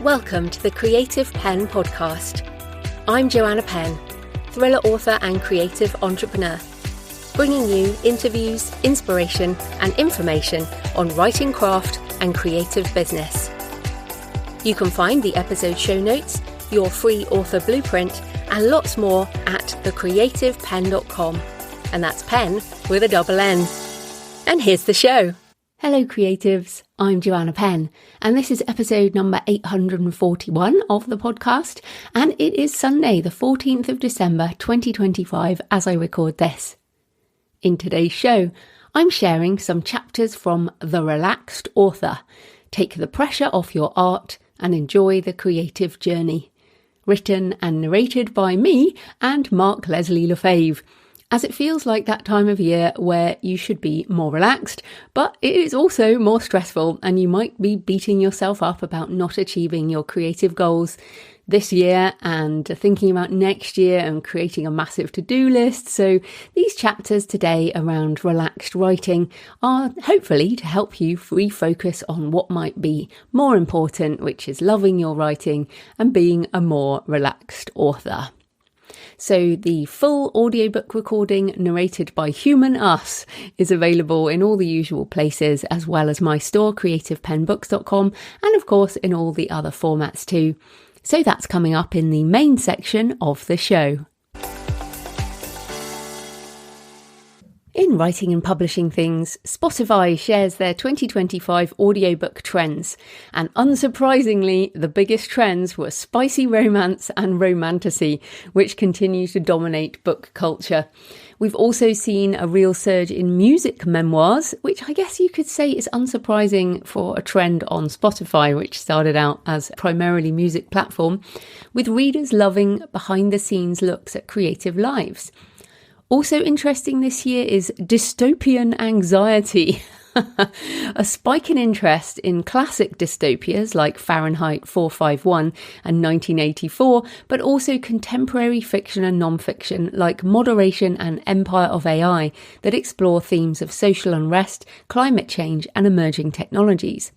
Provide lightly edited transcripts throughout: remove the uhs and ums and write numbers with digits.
Welcome to the Creative Penn podcast. I'm Joanna Penn, thriller author and creative entrepreneur, bringing you interviews, inspiration and information on writing craft and creative business. You can find the episode show notes, your free author blueprint and lots more at thecreativepenn.com, and that's pen with a double N. And here's the show. Hello creatives, I'm Joanna Penn, and this is episode number 841 of the podcast, and it is Sunday the 14th of December 2025 as I record this. In today's show, I'm sharing some chapters from The Relaxed Author. Take the pressure off your art and enjoy the creative journey. Written and narrated by me and Leslie LeFebvre. As it feels like that time of year where you should be more relaxed, but it is also more stressful and you might be beating yourself up about not achieving your creative goals this year and thinking about next year and creating a massive to-do list. So these chapters today around relaxed writing are hopefully to help you refocus on what might be more important, which is loving your writing and being a more relaxed author. So the full audiobook recording narrated by Human Us is available in all the usual places, as well as my store, creativepenbooks.com, and of course in all the other formats too. So that's coming up in the main section of the show. In writing and publishing things, Spotify shares their 2025 audiobook trends, and unsurprisingly, the biggest trends were spicy romance and romantasy, which continue to dominate book culture. We've also seen a real surge in music memoirs, which I guess you could say is unsurprising for a trend on Spotify, which started out as a primarily music platform, with readers loving behind-the-scenes looks at creative lives. Also interesting this year is dystopian anxiety. A spike in interest in classic dystopias like Fahrenheit 451 and 1984, but also contemporary fiction and nonfiction like Moderation and Empire of AI that explore themes of social unrest, climate change and emerging technologies.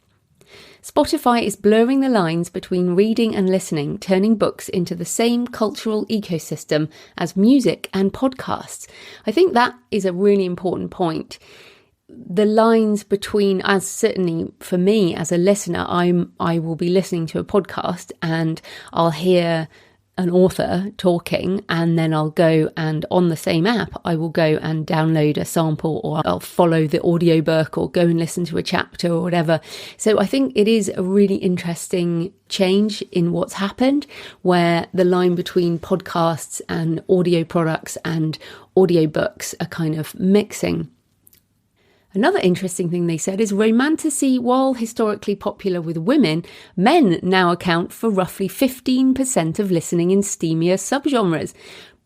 Spotify is blurring the lines between reading and listening, turning books into the same cultural ecosystem as music and podcasts. I think that is a really important point. The lines between, as certainly for me as a listener, I will be listening to a podcast and I'll hear an author talking, and then I'll go and on the same app I will go and download a sample, or I'll follow the audiobook or go and listen to a chapter or whatever. So I think it is a really interesting change in what's happened, where the line between podcasts and audio products and audiobooks are kind of mixing. Another interesting thing they said is romantasy, while historically popular with women, men now account for roughly 15% of listening in steamier subgenres,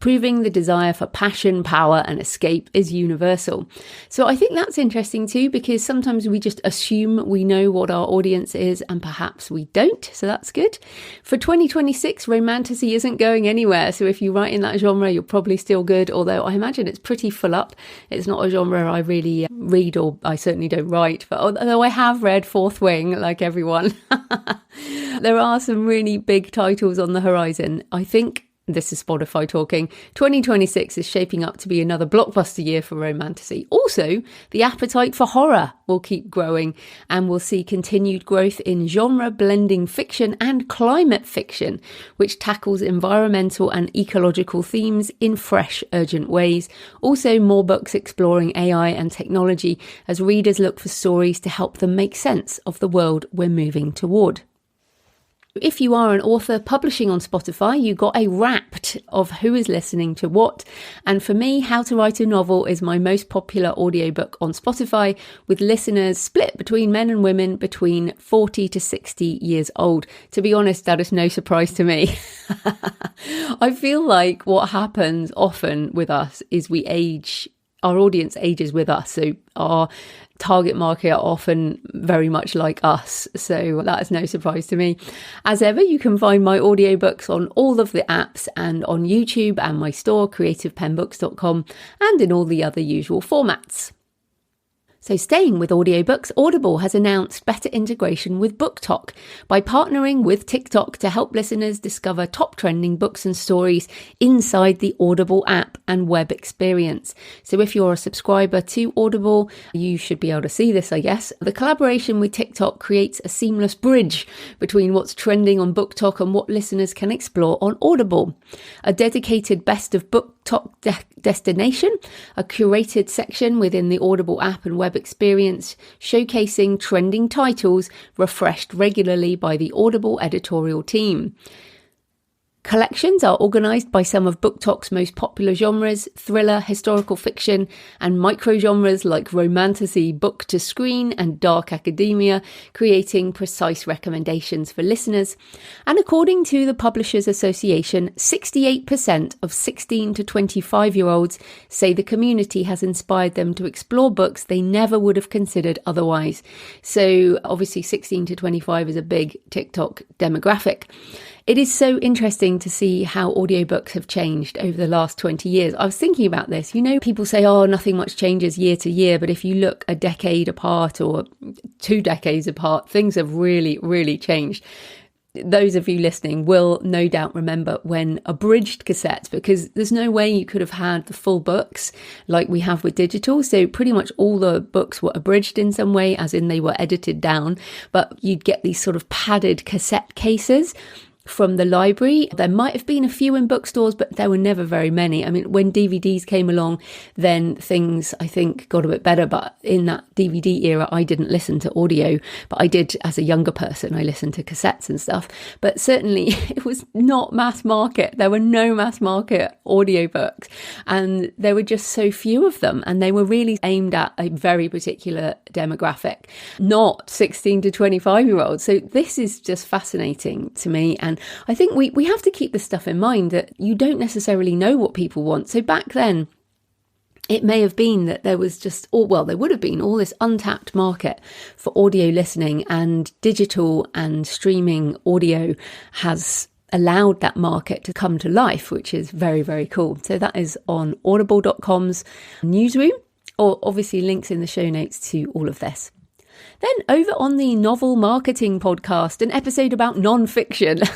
proving the desire for passion, power and escape is universal. So I think that's interesting too, because sometimes we just assume we know what our audience is and perhaps we don't. So that's good. For 2026, romantasy isn't going anywhere. So if you write in that genre, you're probably still good. Although I imagine it's pretty full up. It's not a genre I really read, or I certainly don't write. But although I have read Fourth Wing, like everyone, there are some really big titles on the horizon. I think, this is Spotify talking, 2026 is shaping up to be another blockbuster year for romantasy. Also, the appetite for horror will keep growing, and we'll see continued growth in genre-blending fiction and climate fiction, which tackles environmental and ecological themes in fresh, urgent ways. Also, more books exploring AI and technology as readers look for stories to help them make sense of the world we're moving toward. If you are an author publishing on Spotify, you got a Wrapped of who is listening to what. And for me, How to Write a Novel is my most popular audiobook on Spotify, with listeners split between men and women between 40 to 60 years old. To be honest, that is no surprise to me. I feel like what happens often with us is we age, our audience ages with us. So our target market are often very much like us, so that is no surprise to me. As ever, you can find my audiobooks on all of the apps and on YouTube and my store, creativepenbooks.com, and in all the other usual formats. So staying with audiobooks, Audible has announced better integration with BookTok by partnering with TikTok to help listeners discover top trending books and stories inside the Audible app and web experience. So if you're a subscriber to Audible, you should be able to see this, I guess. The collaboration with TikTok creates a seamless bridge between what's trending on BookTok and what listeners can explore on Audible. A dedicated best of BookTok destination, a curated section within the Audible app and web experience showcasing trending titles refreshed regularly by the Audible editorial team. Collections are organised by some of BookTok's most popular genres, thriller, historical fiction, and micro-genres like romantasy, book to screen, and dark academia, creating precise recommendations for listeners. And according to the Publishers Association, 68% of 16 to 25-year-olds say the community has inspired them to explore books they never would have considered otherwise. So obviously 16 to 25 is a big TikTok demographic. It is so interesting to see how audiobooks have changed over the last 20 years. I was thinking about this. You know, people say, oh, nothing much changes year to year. But if you look a decade apart or 2 decades apart, things have really, really changed. Those of you listening will no doubt remember when abridged cassettes, because there's no way you could have had the full books like we have with digital. So pretty much all the books were abridged in some way, as in they were edited down. But you'd get these sort of padded cassette cases from the library. There might have been a few in bookstores, but there were never very many. I mean, when DVDs came along, then things, I think, got a bit better. But in that DVD era, I didn't listen to audio, but I did as a younger person. I listened to cassettes and stuff. But certainly it was not mass market. There were no mass market audiobooks, and there were just so few of them. And they were really aimed at a very particular demographic, not 16 to 25-year-olds. So this is just fascinating to me. And I think we have to keep this stuff in mind, that you don't necessarily know what people want. So back then, it may have been that there was just, there would have been all this untapped market for audio listening, and digital and streaming audio has allowed that market to come to life, which is very, very cool. So that is on audible.com's newsroom, or obviously links in the show notes to all of this. Then over on the Novel Marketing Podcast, an episode about nonfiction.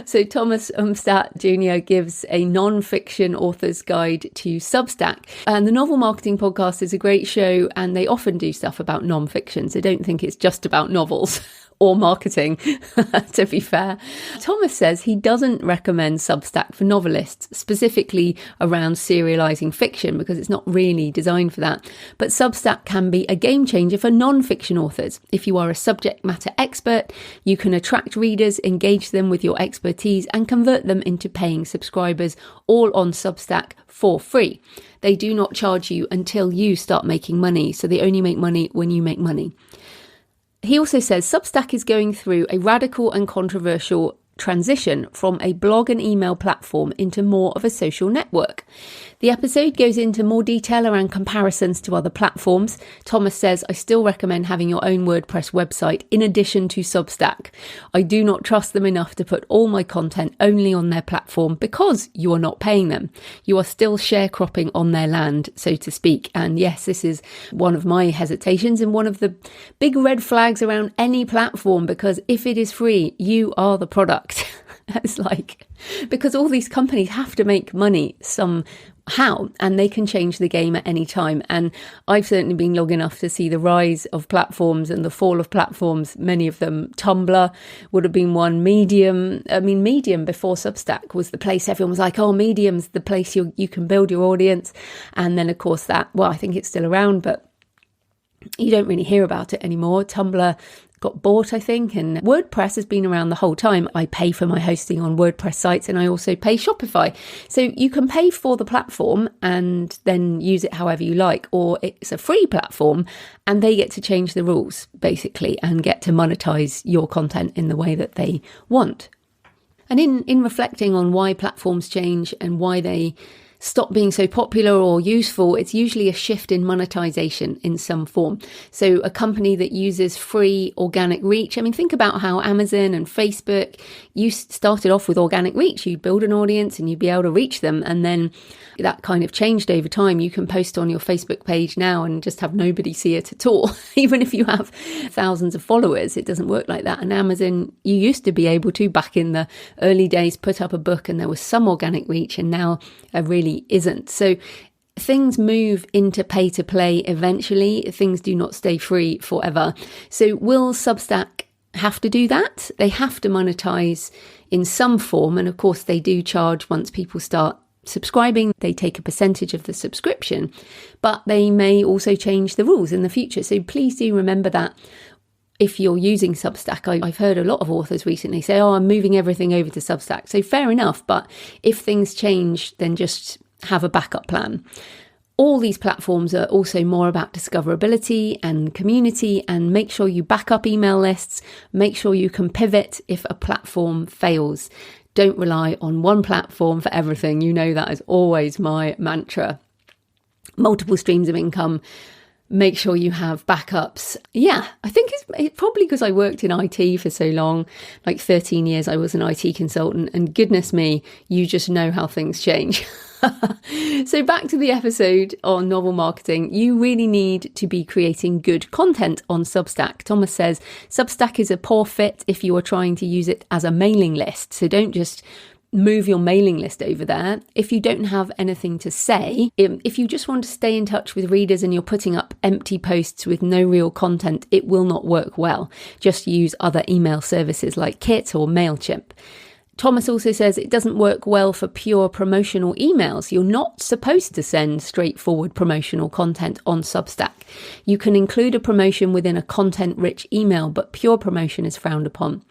So Thomas Umstattd Jr. gives a non-fiction author's guide to Substack. And the Novel Marketing Podcast is a great show, and they often do stuff about non-fiction. So don't think it's just about novels or marketing, to be fair. Thomas says he doesn't recommend Substack for novelists, specifically around serializing fiction, because it's not really designed for that. But Substack can be a game changer for non-fiction authors. If you are a subject matter expert, you can attract readers, engage them with your expertise, and convert them into paying subscribers, all on Substack for free. They do not charge you until you start making money, so they only make money when you make money. He also says Substack is going through a radical and controversial transition from a blog and email platform into more of a social network. The episode goes into more detail around comparisons to other platforms. Thomas says, I still recommend having your own WordPress website in addition to Substack. I do not trust them enough to put all my content only on their platform because you are not paying them. You are still sharecropping on their land, so to speak. And yes, this is one of my hesitations and one of the big red flags around any platform, because if it is free, you are the product. It's like, because all these companies have to make money somehow, and they can change the game at any time. And I've certainly been long enough to see the rise of platforms and the fall of platforms, many of them. Tumblr would have been one. Medium before Substack was the place everyone was like, oh, Medium's the place you can build your audience. And then, of course, I think it's still around, but you don't really hear about it anymore. Tumblr got bought, I think, and WordPress has been around the whole time. I pay for my hosting on WordPress sites, and I also pay Shopify. So you can pay for the platform and then use it however you like, or it's a free platform and they get to change the rules basically and get to monetize your content in the way that they want. And in reflecting on why platforms change and why they stop being so popular or useful, it's usually a shift in monetization in some form. So a company that uses free organic reach, I mean, think about how Amazon and Facebook, you started off with organic reach. You'd build an audience and you'd be able to reach them. And then that kind of changed over time. You can post on your Facebook page now and just have nobody see it at all. Even if you have thousands of followers, it doesn't work like that. And Amazon, you used to be able to, back in the early days, put up a book and there was some organic reach, and now really isn't. So things move into pay to play eventually. Things do not stay free forever. So will Substack have to do that? They have to monetize in some form. And of course, they do charge once people start subscribing. They take a percentage of the subscription, but they may also change the rules in the future. So please do remember that. If you're using Substack, I've heard a lot of authors recently say, I'm moving everything over to Substack. So fair enough. But if things change, then just have a backup plan. All these platforms are also more about discoverability and community, and make sure you back up email lists. Make sure you can pivot if a platform fails. Don't rely on one platform for everything. You know, that is always my mantra. Multiple streams of income. Make sure you have backups. Yeah, I think it's probably because I worked in IT for so long, like 13 years I was an IT consultant, and goodness me, you just know how things change. So back to the episode on novel marketing. You really need to be creating good content on Substack. Thomas says Substack is a poor fit if you are trying to use it as a mailing list. So don't just move your mailing list over there. If you don't have anything to say, if you just want to stay in touch with readers and you're putting up empty posts with no real content, it will not work well. Just use other email services like Kit or MailChimp. Thomas also says it doesn't work well for pure promotional emails. You're not supposed to send straightforward promotional content on Substack. You can include a promotion within a content-rich email, but pure promotion is frowned upon.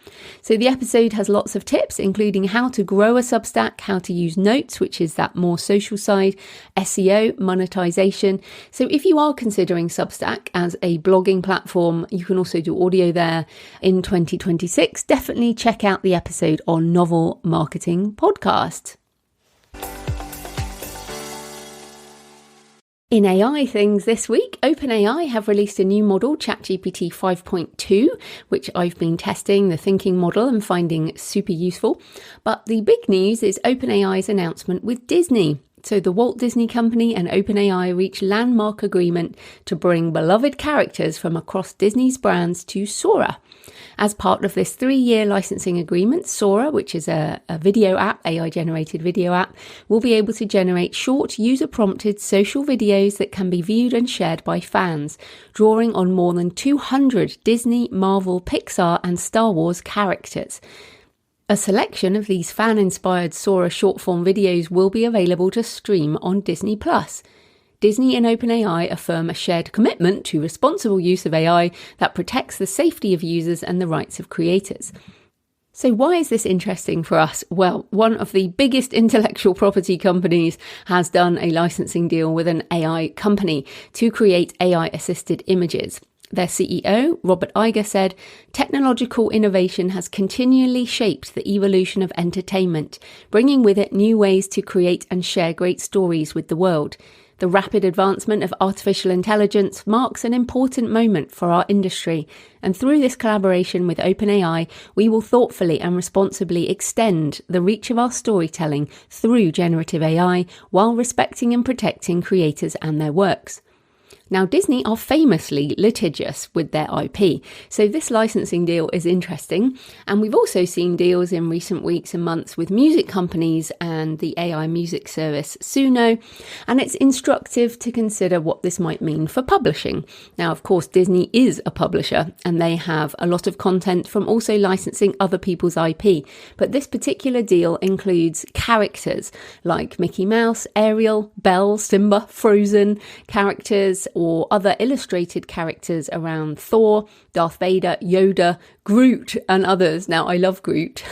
So the episode has lots of tips, including how to grow a Substack, how to use notes, which is that more social side, SEO, monetization. So if you are considering Substack as a blogging platform, you can also do audio there in 2026. Definitely check out the episode on novel marketing podcast. In AI things this week, OpenAI have released a new model, ChatGPT 5.2, which I've been testing, the thinking model, and finding super useful. But the big news is OpenAI's announcement with Disney. So the Walt Disney Company and OpenAI reached landmark agreement to bring beloved characters from across Disney's brands to Sora. As part of this 3-year licensing agreement, Sora, which is a video app, AI-generated video app, will be able to generate short, user-prompted social videos that can be viewed and shared by fans, drawing on more than 200 Disney, Marvel, Pixar and Star Wars characters. A selection of these fan-inspired Sora short-form videos will be available to stream on Disney+. Disney and OpenAI affirm a shared commitment to responsible use of AI that protects the safety of users and the rights of creators. So why is this interesting for us? Well, one of the biggest intellectual property companies has done a licensing deal with an AI company to create AI-assisted images. Their CEO, Robert Iger, said, "Technological innovation has continually shaped the evolution of entertainment, bringing with it new ways to create and share great stories with the world. The rapid advancement of artificial intelligence marks an important moment for our industry, and through this collaboration with OpenAI, we will thoughtfully and responsibly extend the reach of our storytelling through generative AI while respecting and protecting creators and their works." Now, Disney are famously litigious with their IP, so this licensing deal is interesting. And we've also seen deals in recent weeks and months with music companies and the AI music service Suno, and it's instructive to consider what this might mean for publishing. Now, of course, Disney is a publisher, and they have a lot of content from also licensing other people's IP, but this particular deal includes characters like Mickey Mouse, Ariel, Belle, Simba, Frozen, characters or other illustrated characters around Thor, Darth Vader, Yoda, Groot and others. Now, I love Groot.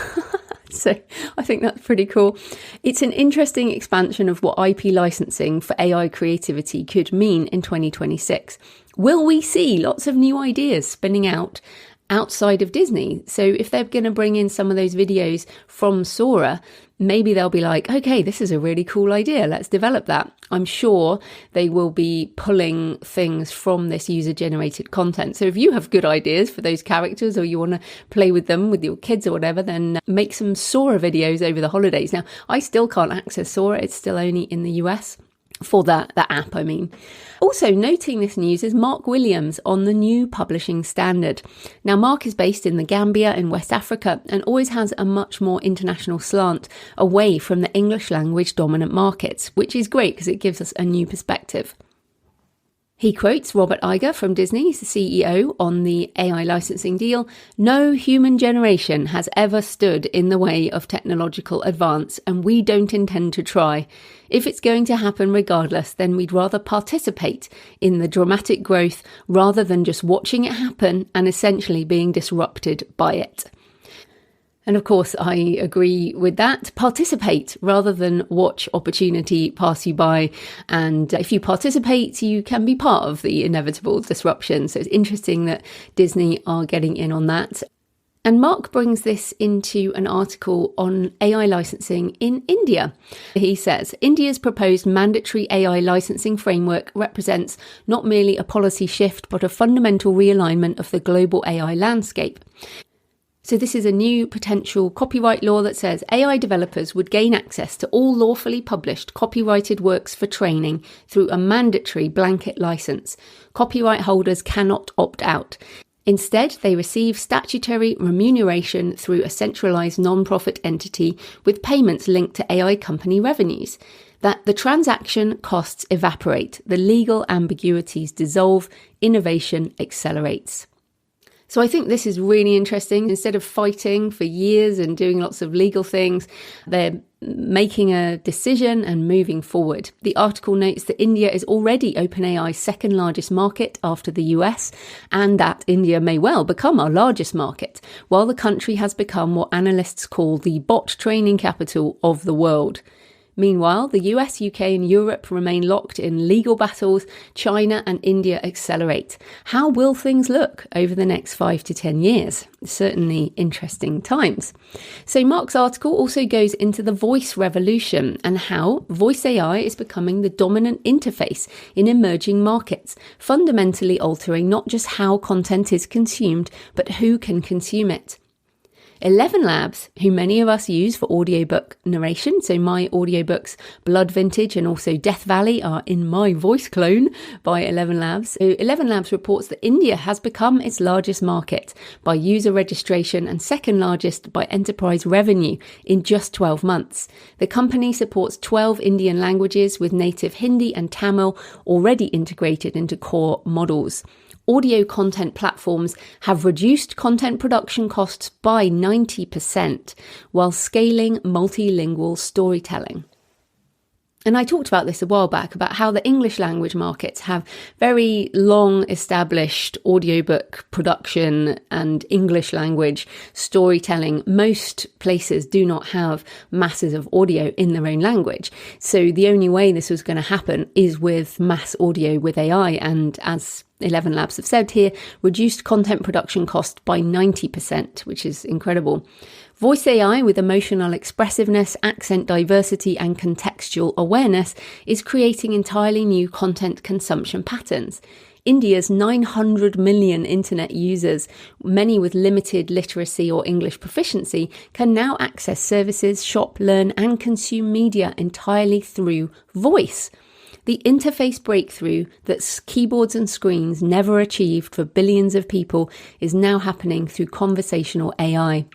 So I think that's pretty cool. It's an interesting expansion of what IP licensing for AI creativity could mean in 2026. Will we see lots of new ideas spinning out outside of Disney. So if they're going to bring in some of those videos from Sora, maybe they'll be like, okay, this is a really cool idea. Let's develop that. I'm sure they will be pulling things from this user-generated content. So if you have good ideas for those characters, or you want to play with them with your kids or whatever, then make some Sora videos over the holidays. Now, I still can't access Sora. It's still only in the US. For that app, I mean. Also noting this news is Mark Williams on the new publishing standard. Now, Mark is based in the Gambia in West Africa and always has a much more international slant away from the English language dominant markets, which is great because it gives us a new perspective. He quotes Robert Iger from Disney, the CEO, on the AI licensing deal. "No human generation has ever stood in the way of technological advance, and we don't intend to try. If it's going to happen regardless, then we'd rather participate in the dramatic growth rather than just watching it happen and essentially being disrupted by it." And of course, I agree with that. Participate rather than watch opportunity pass you by. And if you participate, you can be part of the inevitable disruption. So it's interesting that Disney are getting in on that. And Mark brings this into an article on AI licensing in India. He says, India's proposed mandatory AI licensing framework represents not merely a policy shift, but a fundamental realignment of the global AI landscape. So this is a new potential copyright law that says AI developers would gain access to all lawfully published copyrighted works for training through a mandatory blanket license. Copyright holders cannot opt out. Instead, they receive statutory remuneration through a centralised non-profit entity with payments linked to AI company revenues. That the transaction costs evaporate, the legal ambiguities dissolve, innovation accelerates. So I think this is really interesting. Instead of fighting for years and doing lots of legal things, they're making a decision and moving forward. The article notes that India is already OpenAI's second largest market after the US, and that India may well become our largest market, while the country has become what analysts call the bot training capital of the world. Meanwhile, the US, UK and Europe remain locked in legal battles. China and India accelerate. How will things look over the next 5 to 10 years? Certainly interesting times. So Mark's article also goes into the voice revolution and how voice AI is becoming the dominant interface in emerging markets, fundamentally altering not just how content is consumed, but who can consume it. 11 Labs, who many of us use for audiobook narration, so my audiobooks Blood Vintage and also Death Valley are in my voice clone by 11 Labs. So 11 Labs reports that India has become its largest market by user registration and second largest by enterprise revenue in just 12 months. The company supports 12 Indian languages with native Hindi and Tamil already integrated into core models. Audio content platforms have reduced content production costs by 90% while scaling multilingual storytelling. And I talked about this a while back, about how the English language markets have very long established audiobook production and English language storytelling. Most places do not have masses of audio in their own language. So the only way this was going to happen is with mass audio with AI. And as 11 Labs have said here, reduced content production cost by 90%, which is incredible. Voice AI with emotional expressiveness, accent diversity and contextual awareness is creating entirely new content consumption patterns. India's 900 million internet users, many with limited literacy or English proficiency, can now access services, shop, learn and consume media entirely through voice. The interface breakthrough that keyboards and screens never achieved for billions of people is now happening through conversational AI.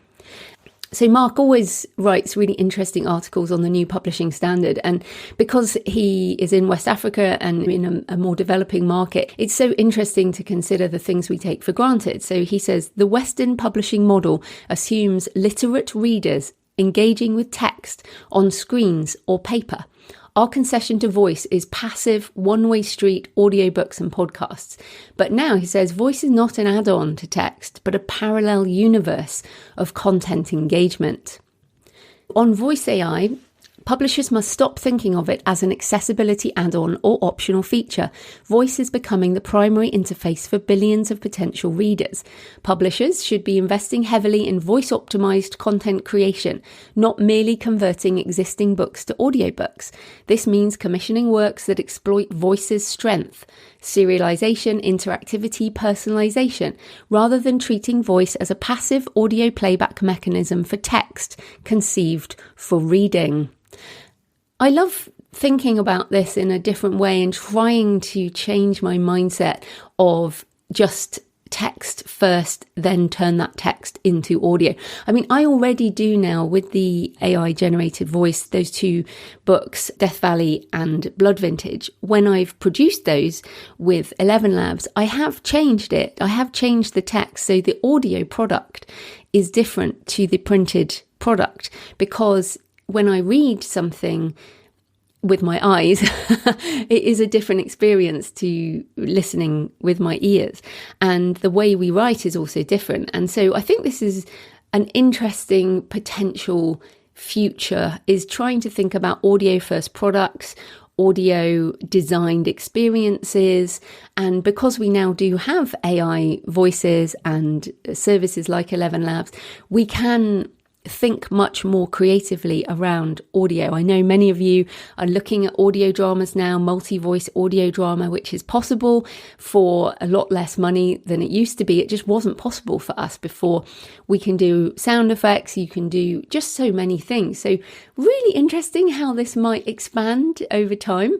So Mark always writes really interesting articles on the new publishing standard. And because he is in West Africa and in a more developing market, it's so interesting to consider the things we take for granted. So he says, the Western publishing model assumes literate readers engaging with text on screens or paper. Our concession to voice is passive, one-way street audiobooks and podcasts. But now, he says, voice is not an add-on to text, but a parallel universe of content engagement. On voice AI, Publishers must stop thinking of it as an accessibility add-on or optional feature. Voice is becoming the primary interface for billions of potential readers. Publishers should be investing heavily in voice-optimized content creation, not merely converting existing books to audiobooks. This means commissioning works that exploit voice's strength, serialization, interactivity, personalization, rather than treating voice as a passive audio playback mechanism for text conceived for reading. I love thinking about this in a different way and trying to change my mindset of just text first, then turn that text into audio. I mean, I already do now with the AI generated voice, those two books, Death Valley and Blood Vintage. When I've produced those with 11 Labs, I have changed it. I have changed the text. So the audio product is different to the printed product, because when I read something with my eyes, it is a different experience to listening with my ears. And the way we write is also different. And so I think this is an interesting potential future, is trying to think about audio first products, audio designed experiences. And because we now do have AI voices and services like 11 Labs, we can think much more creatively around audio. I know many of you are looking at audio dramas now, multi-voice audio drama, which is possible for a lot less money than it used to be. It just wasn't possible for us before. We can do sound effects, you can do just so many things. So really interesting how this might expand over time.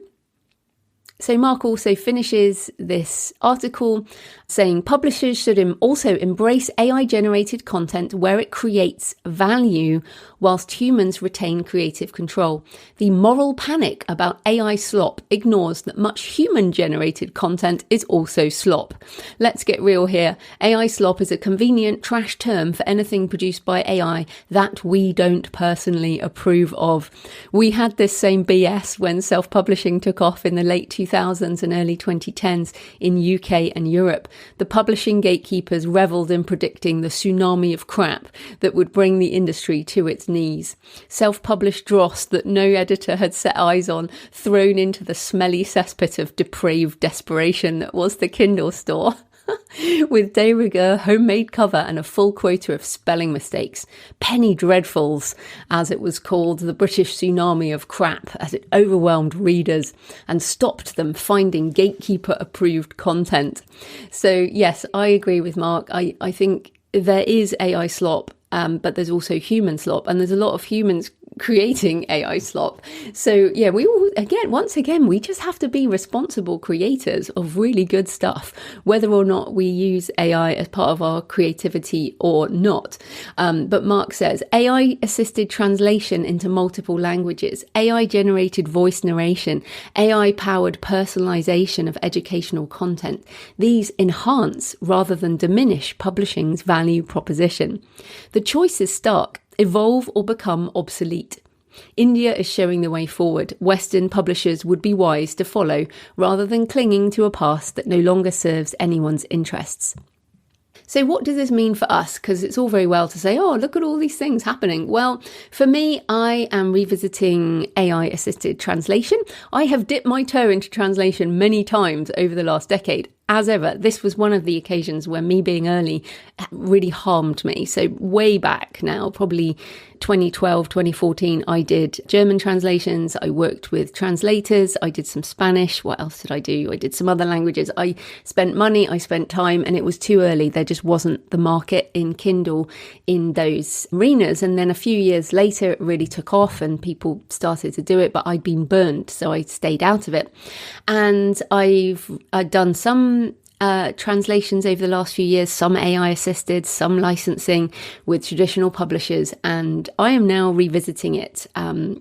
So Mark also finishes this article saying publishers should also embrace AI-generated content where it creates value whilst humans retain creative control. The moral panic about AI slop ignores that much human-generated content is also slop. Let's get real here. AI slop is a convenient trash term for anything produced by AI that we don't personally approve of. We had this same BS when self-publishing took off in the late 2000s and early 2010s in UK and Europe. The publishing gatekeepers revelled in predicting the tsunami of crap that would bring the industry to its knees. Self-published dross that no editor had set eyes on, thrown into the smelly cesspit of depraved desperation that was the Kindle store. With de rigueur, homemade cover and a full quota of spelling mistakes. Penny dreadfuls, as it was called, the British tsunami of crap, as it overwhelmed readers and stopped them finding gatekeeper-approved content. So yes, I agree with Mark. I think there is AI slop, but there's also human slop, and there's a lot of humans creating AI slop. So yeah, once again, we just have to be responsible creators of really good stuff, whether or not we use AI as part of our creativity or not. But Mark says, AI assisted translation into multiple languages, AI generated voice narration, AI powered personalization of educational content. These enhance rather than diminish publishing's value proposition. The choice is stark. Evolve or become obsolete. India is showing the way forward. Western publishers would be wise to follow rather than clinging to a past that no longer serves anyone's interests. So what does this mean for us? Because it's all very well to say, oh, look at all these things happening. Well, for me, I am revisiting AI-assisted translation. I have dipped my toe into translation many times over the last decade. As ever, this was one of the occasions where me being early really harmed me. So way back now, probably 2012, 2014, I did German translations. I worked with translators. I did some Spanish. What else did I do? I did some other languages. I spent money, I spent time, and it was too early. There just wasn't the market in Kindle in those arenas. And then a few years later, it really took off and people started to do it, but I'd been burnt, so I stayed out of it. And I've done some translations over the last few years, some AI assisted, some licensing with traditional publishers, and I am now revisiting it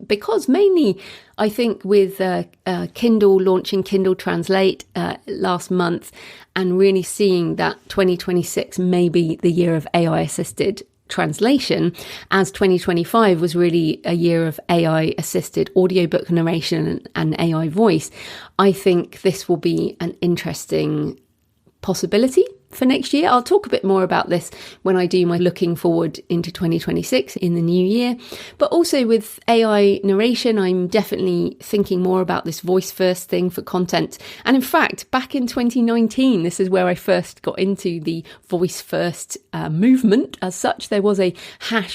because mainly I think with Kindle launching Kindle Translate last month and really seeing that 2026 may be the year of AI assisted translation, as 2025 was really a year of AI assisted audiobook narration and AI voice. I think this will be an interesting possibility for next year. I'll talk a bit more about this when I do my looking forward into 2026 in the new year. But also with AI narration, I'm definitely thinking more about this voice first thing for content. And in fact, back in 2019, this is where I first got into the voice first movement as such. There was a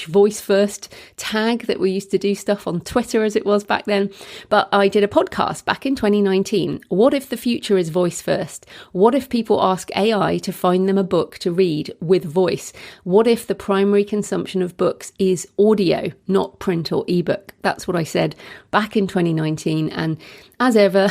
#voice first tag that we used to do stuff on Twitter as it was back then. But I did a podcast back in 2019. What if the future is voice first? What if people ask AI to find them a book to read with voice? What if the primary consumption of books is audio, not print or ebook? That's what I said back in 2019. And as ever,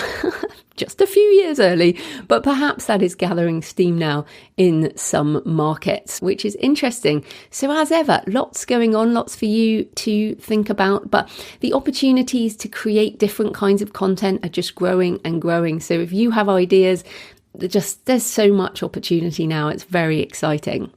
just a few years early, but perhaps that is gathering steam now in some markets, which is interesting. So as ever, lots going on, lots for you to think about, but the opportunities to create different kinds of content are just growing and growing. So if you have ideas, there's so much opportunity now. It's very exciting.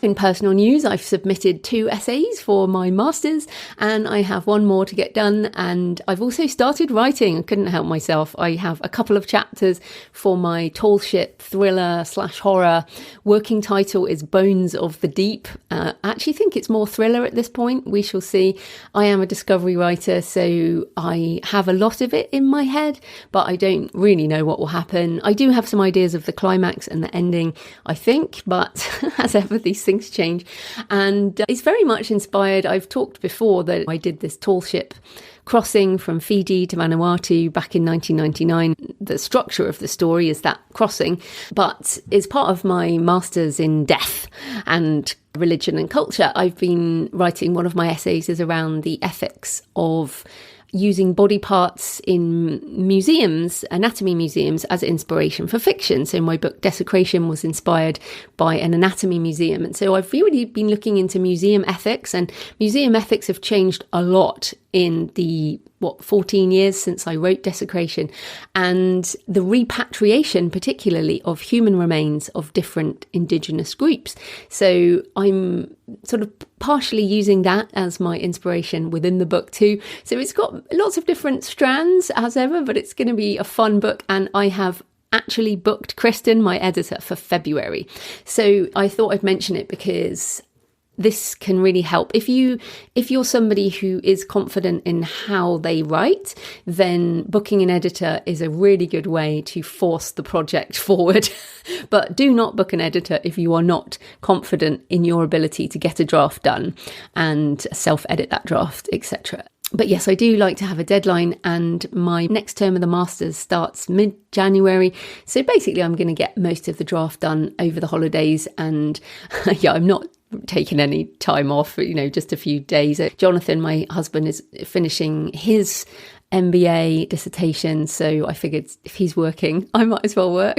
In personal news, I've submitted 2 essays for my master's and I have one more to get done, and I've also started writing. I couldn't help myself. I have a couple of chapters for my tall ship thriller/horror. Working title is Bones of the Deep. I actually think it's more thriller at this point. We shall see. I am a discovery writer, so I have a lot of it in my head, but I don't really know what will happen. I do have some ideas of the climax and the ending, I think, but as ever, these things change. And it's very much inspired. I've talked before that I did this tall ship crossing from Fiji to Vanuatu back in 1999. The structure of the story is that crossing, but it's part of my master's in death and religion and culture. I've been writing, one of my essays is around the ethics of using body parts in museums, anatomy museums, as inspiration for fiction. So my book Desecration was inspired by an anatomy museum. And so I've really been looking into museum ethics, and museum ethics have changed a lot in the 14 years since I wrote Desecration, and the repatriation particularly of human remains of different indigenous groups. So I'm sort of partially using that as my inspiration within the book too. So it's got lots of different strands as ever, but it's going to be a fun book, and I have actually booked Kristen, my editor, for February. So I thought I'd mention it because this can really help. If you're somebody who is confident in how they write, then booking an editor is a really good way to force the project forward. But do not book an editor if you are not confident in your ability to get a draft done and self-edit that draft, etc. But yes, I do like to have a deadline, and my next term of the Masters starts mid-January. So basically I'm going to get most of the draft done over the holidays, and yeah, I'm not taking any time off, just a few days. Jonathan, my husband, is finishing his MBA dissertation, so I figured if he's working, I might as well work.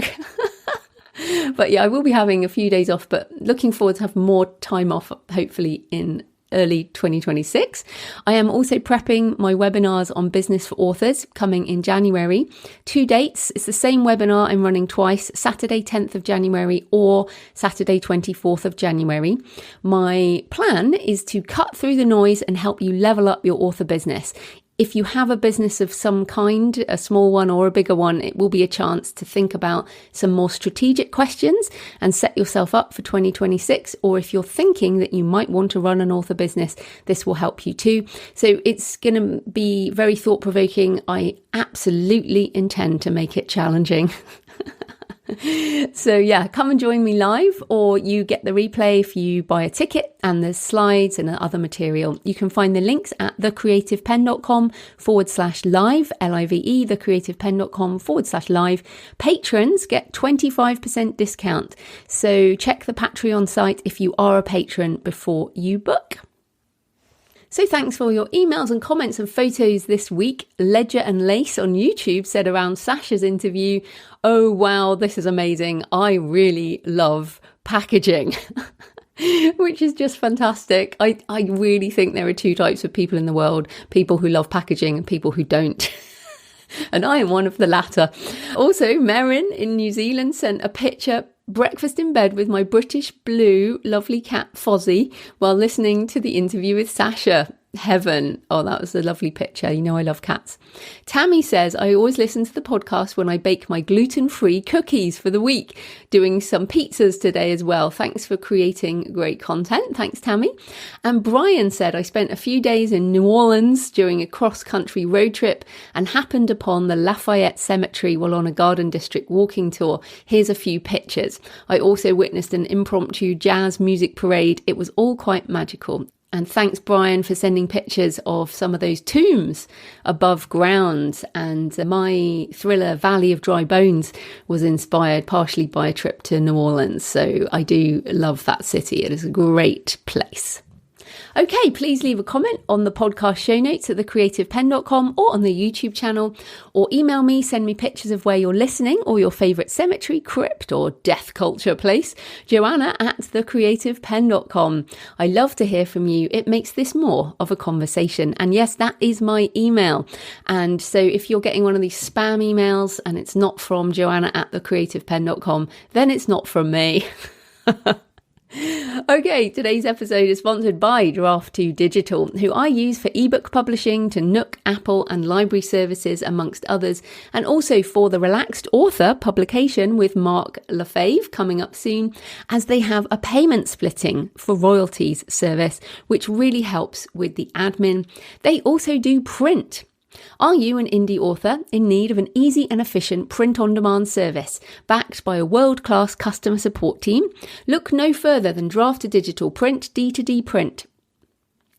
But yeah, I will be having a few days off, but looking forward to have more time off, hopefully in early 2026. I am also prepping my webinars on business for authors coming in January. 2 dates. It's the same webinar I'm running twice, Saturday 10th of January or Saturday 24th of January. My plan is to cut through the noise and help you level up your author business. If you have a business of some kind, a small one or a bigger one, it will be a chance to think about some more strategic questions and set yourself up for 2026. Or if you're thinking that you might want to run an author business, this will help you too. So it's going to be very thought-provoking. I absolutely intend to make it challenging. So yeah, come and join me live, or you get the replay if you buy a ticket, and there's slides and other material. You can find the links at thecreativepenn.com/live, LIVE, thecreativepenn.com/live. Patrons get 25% discount. So check the Patreon site if you are a patron before you book. So thanks for all your emails and comments and photos this week. Ledger and Lace on YouTube said around Sasha's interview, "Oh wow, this is amazing. I really love packaging." Which is just fantastic. I really think there are 2 types of people in the world: people who love packaging and people who don't. And I am one of the latter. Also, Merrin in New Zealand sent a picture: breakfast in bed with my British blue lovely cat Fozzie while listening to the interview with Sasha. Heaven. Oh, that was a lovely picture. You know I love cats. Tammy says, I always listen to the podcast when I bake my gluten-free cookies for the week. Doing some pizzas today as well. Thanks for creating great content. Thanks, Tammy. And Brian said, I spent a few days in New Orleans during a cross-country road trip and happened upon the Lafayette Cemetery while on a Garden District walking tour. Here's a few pictures. I also witnessed an impromptu jazz music parade. It was all quite magical. And thanks, Brian, for sending pictures of some of those tombs above ground. And my thriller, Valley of Dry Bones, was inspired partially by a trip to New Orleans. So I do love that city. It is a great place. Okay, please leave a comment on the podcast show notes at thecreativepenn.com or on the YouTube channel, or email me, send me pictures of where you're listening or your favourite cemetery, crypt or death culture place, Joanna at thecreativepenn.com. I love to hear from you. It makes this more of a conversation. And yes, that is my email. And so if you're getting one of these spam emails and it's not from Joanna at thecreativepenn.com, then it's not from me. Okay, today's episode is sponsored by Draft2 Digital, who I use for ebook publishing to Nook, Apple and library services, amongst others, and also for the Relaxed Author publication with Mark LeFebvre coming up soon, as they have a payment splitting for royalties service, which really helps with the admin. They also do print. Are you an indie author in need of an easy and efficient print-on-demand service backed by a world-class customer support team? Look no further than Draft2 Digital Print D2D Print.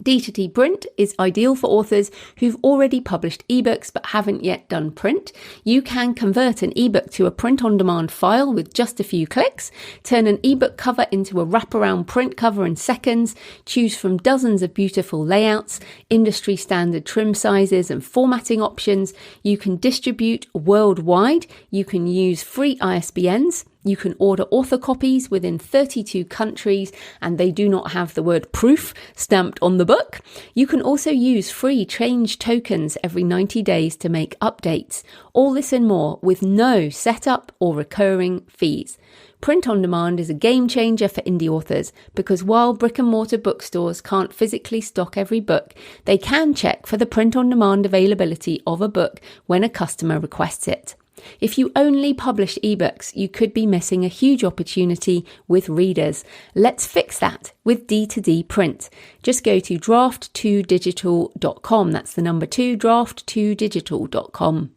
D2D Print is ideal for authors who've already published ebooks but haven't yet done print. You can convert an ebook to a print-on-demand file with just a few clicks, turn an ebook cover into a wraparound print cover in seconds, choose from dozens of beautiful layouts, industry standard trim sizes and formatting options. You can distribute worldwide. You can use free ISBNs. You can order author copies within 32 countries and they do not have the word proof stamped on the book. You can also use free change tokens every 90 days to make updates. All this and more with no setup or recurring fees. Print on demand is a game changer for indie authors because while brick and mortar bookstores can't physically stock every book, they can check for the print on demand availability of a book when a customer requests it. If you only publish ebooks, you could be missing a huge opportunity with readers. Let's fix that with D2D Print. Just go to draft2digital.com. That's the number 2, draft2digital.com.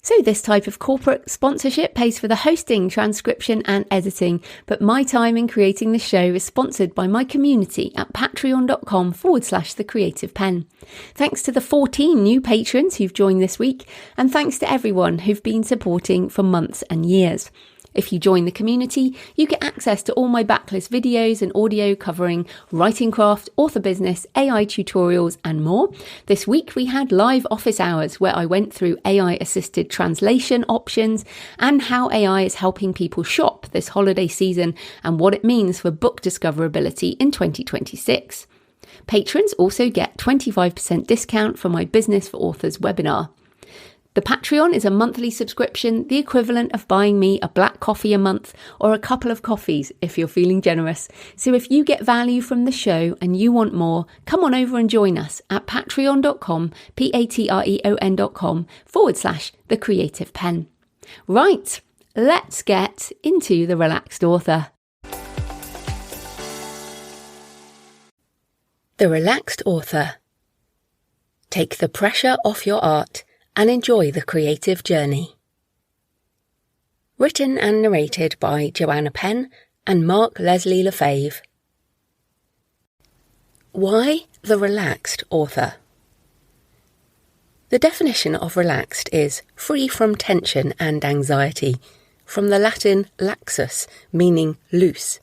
So this type of corporate sponsorship pays for the hosting, transcription and editing, but my time in creating the show is sponsored by my community at patreon.com/thecreativepenn. Thanks to the 14 new patrons who've joined this week, and thanks to everyone who've been supporting for months and years. If you join the community, you get access to all my backlist videos and audio covering writing craft, author business, AI tutorials and more. This week we had live office hours where I went through AI-assisted translation options and how AI is helping people shop this holiday season and what it means for book discoverability in 2026. Patrons also get 25% discount for my Business for Authors webinar. The Patreon is a monthly subscription, the equivalent of buying me a black coffee a month or a couple of coffees if you're feeling generous. So if you get value from the show and you want more, come on over and join us at patreon.com, patreon.com/thecreativepenn. Right, let's get into the Relaxed Author. The Relaxed Author. Take the pressure off your art and enjoy the creative journey. Written and narrated by Joanna Penn and Mark Leslie LeFebvre. Why the Relaxed Author? The definition of relaxed is free from tension and anxiety, from the Latin laxus, meaning loose.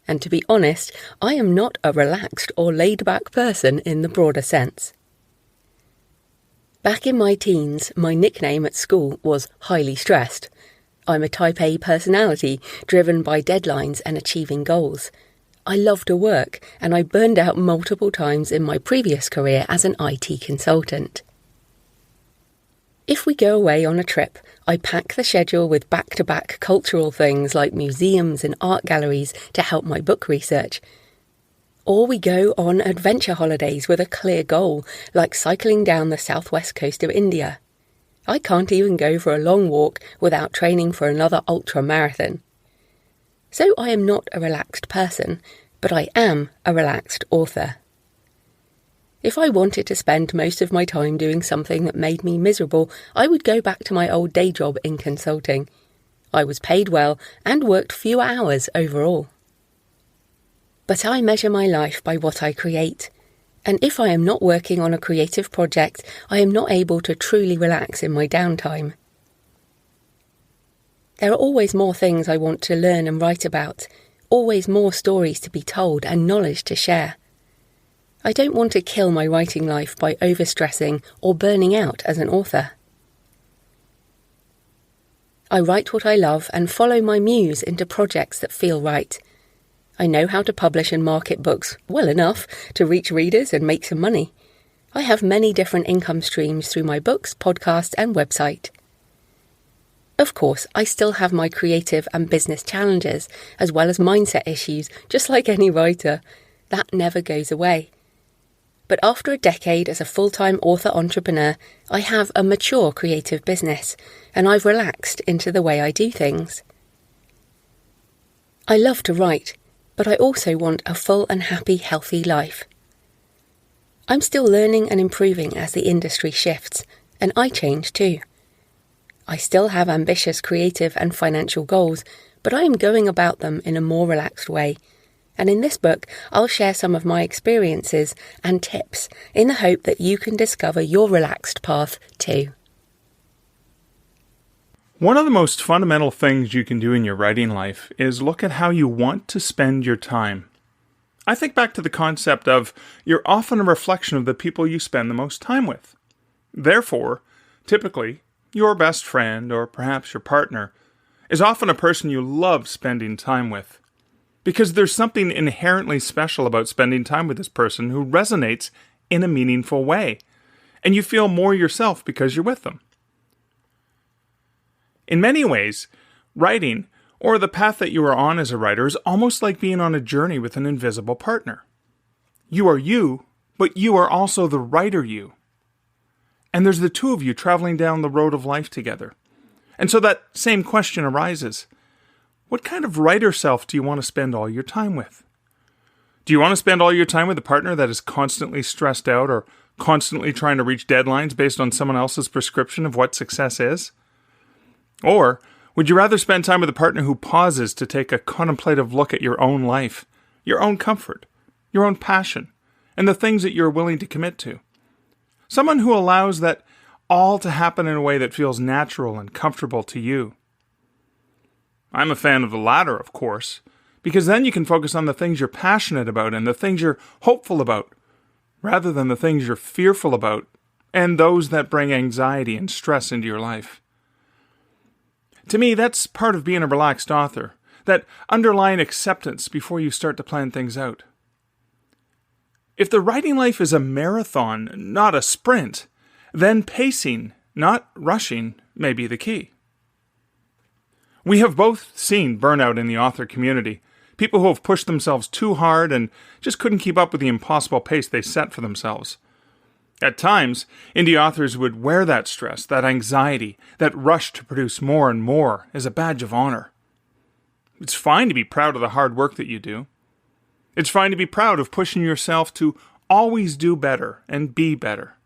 And to be honest, I am not a relaxed or laid-back person in the broader sense. Back in my teens, my nickname at school was highly stressed. I'm a type A personality, driven by deadlines and achieving goals. I love to work, and I burned out multiple times in my previous career as an IT consultant. If we go away on a trip, I pack the schedule with back-to-back cultural things like museums and art galleries to help my book research. Or we go on adventure holidays with a clear goal, like cycling down the southwest coast of India. I can't even go for a long walk without training for another ultra-marathon. So I am not a relaxed person, but I am a relaxed author. If I wanted to spend most of my time doing something that made me miserable, I would go back to my old day job in consulting. I was paid well and worked fewer hours overall. But I measure my life by what I create. And if I am not working on a creative project, I am not able to truly relax in my downtime. There are always more things I want to learn and write about, always more stories to be told and knowledge to share. I don't want to kill my writing life by overstressing or burning out as an author. I write what I love and follow my muse into projects that feel right. I know how to publish and market books well enough to reach readers and make some money. I have many different income streams through my books, podcast, and website. Of course, I still have my creative and business challenges, as well as mindset issues, just like any writer. That never goes away. But after a decade as a full-time author-entrepreneur, I have a mature creative business, and I've relaxed into the way I do things. I love to write, but I also want a full and happy, healthy life. I'm still learning and improving as the industry shifts, and I change too. I still have ambitious creative and financial goals, but I am going about them in a more relaxed way. And in this book, I'll share some of my experiences and tips in the hope that you can discover your relaxed path too. One of the most fundamental things you can do in your writing life is look at how you want to spend your time. I think back to the concept of you're often a reflection of the people you spend the most time with. Therefore, typically, your best friend, or perhaps your partner, is often a person you love spending time with. Because there's something inherently special about spending time with this person who resonates in a meaningful way, and you feel more yourself because you're with them. In many ways, writing, or the path that you are on as a writer, is almost like being on a journey with an invisible partner. You are you, but you are also the writer you. And there's the two of you traveling down the road of life together. And so that same question arises. What kind of writer self do you want to spend all your time with? Do you want to spend all your time with a partner that is constantly stressed out or constantly trying to reach deadlines based on someone else's prescription of what success is? Or would you rather spend time with a partner who pauses to take a contemplative look at your own life, your own comfort, your own passion, and the things that you're willing to commit to? Someone who allows that all to happen in a way that feels natural and comfortable to you. I'm a fan of the latter, of course, because then you can focus on the things you're passionate about and the things you're hopeful about, rather than the things you're fearful about and those that bring anxiety and stress into your life. To me, that's part of being a relaxed author, that underlying acceptance before you start to plan things out. If the writing life is a marathon, not a sprint, then pacing, not rushing, may be the key. We have both seen burnout in the author community, people who have pushed themselves too hard and just couldn't keep up with the impossible pace they set for themselves. At times, indie authors would wear that stress, that anxiety, that rush to produce more and more as a badge of honor. It's fine to be proud of the hard work that you do. It's fine to be proud of pushing yourself to always do better and be better.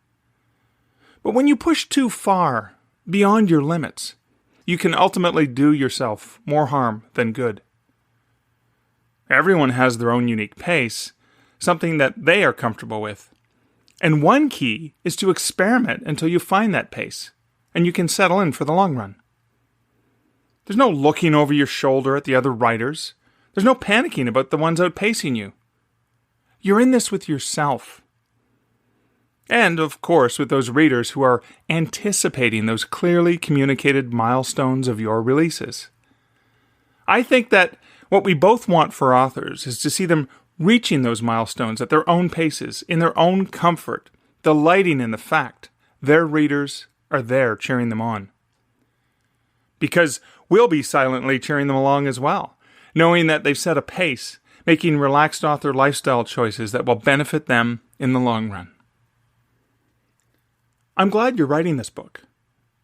But when you push too far, beyond your limits, you can ultimately do yourself more harm than good. Everyone has their own unique pace, something that they are comfortable with. And one key is to experiment until you find that pace, and you can settle in for the long run. There's no looking over your shoulder at the other writers. There's no panicking about the ones outpacing you. You're in this with yourself. And, of course, with those readers who are anticipating those clearly communicated milestones of your releases. I think that what we both want for authors is to see them reaching those milestones at their own paces, in their own comfort, delighting in the fact their readers are there cheering them on. Because we'll be silently cheering them along as well, knowing that they've set a pace, making relaxed author lifestyle choices that will benefit them in the long run. I'm glad you're writing this book.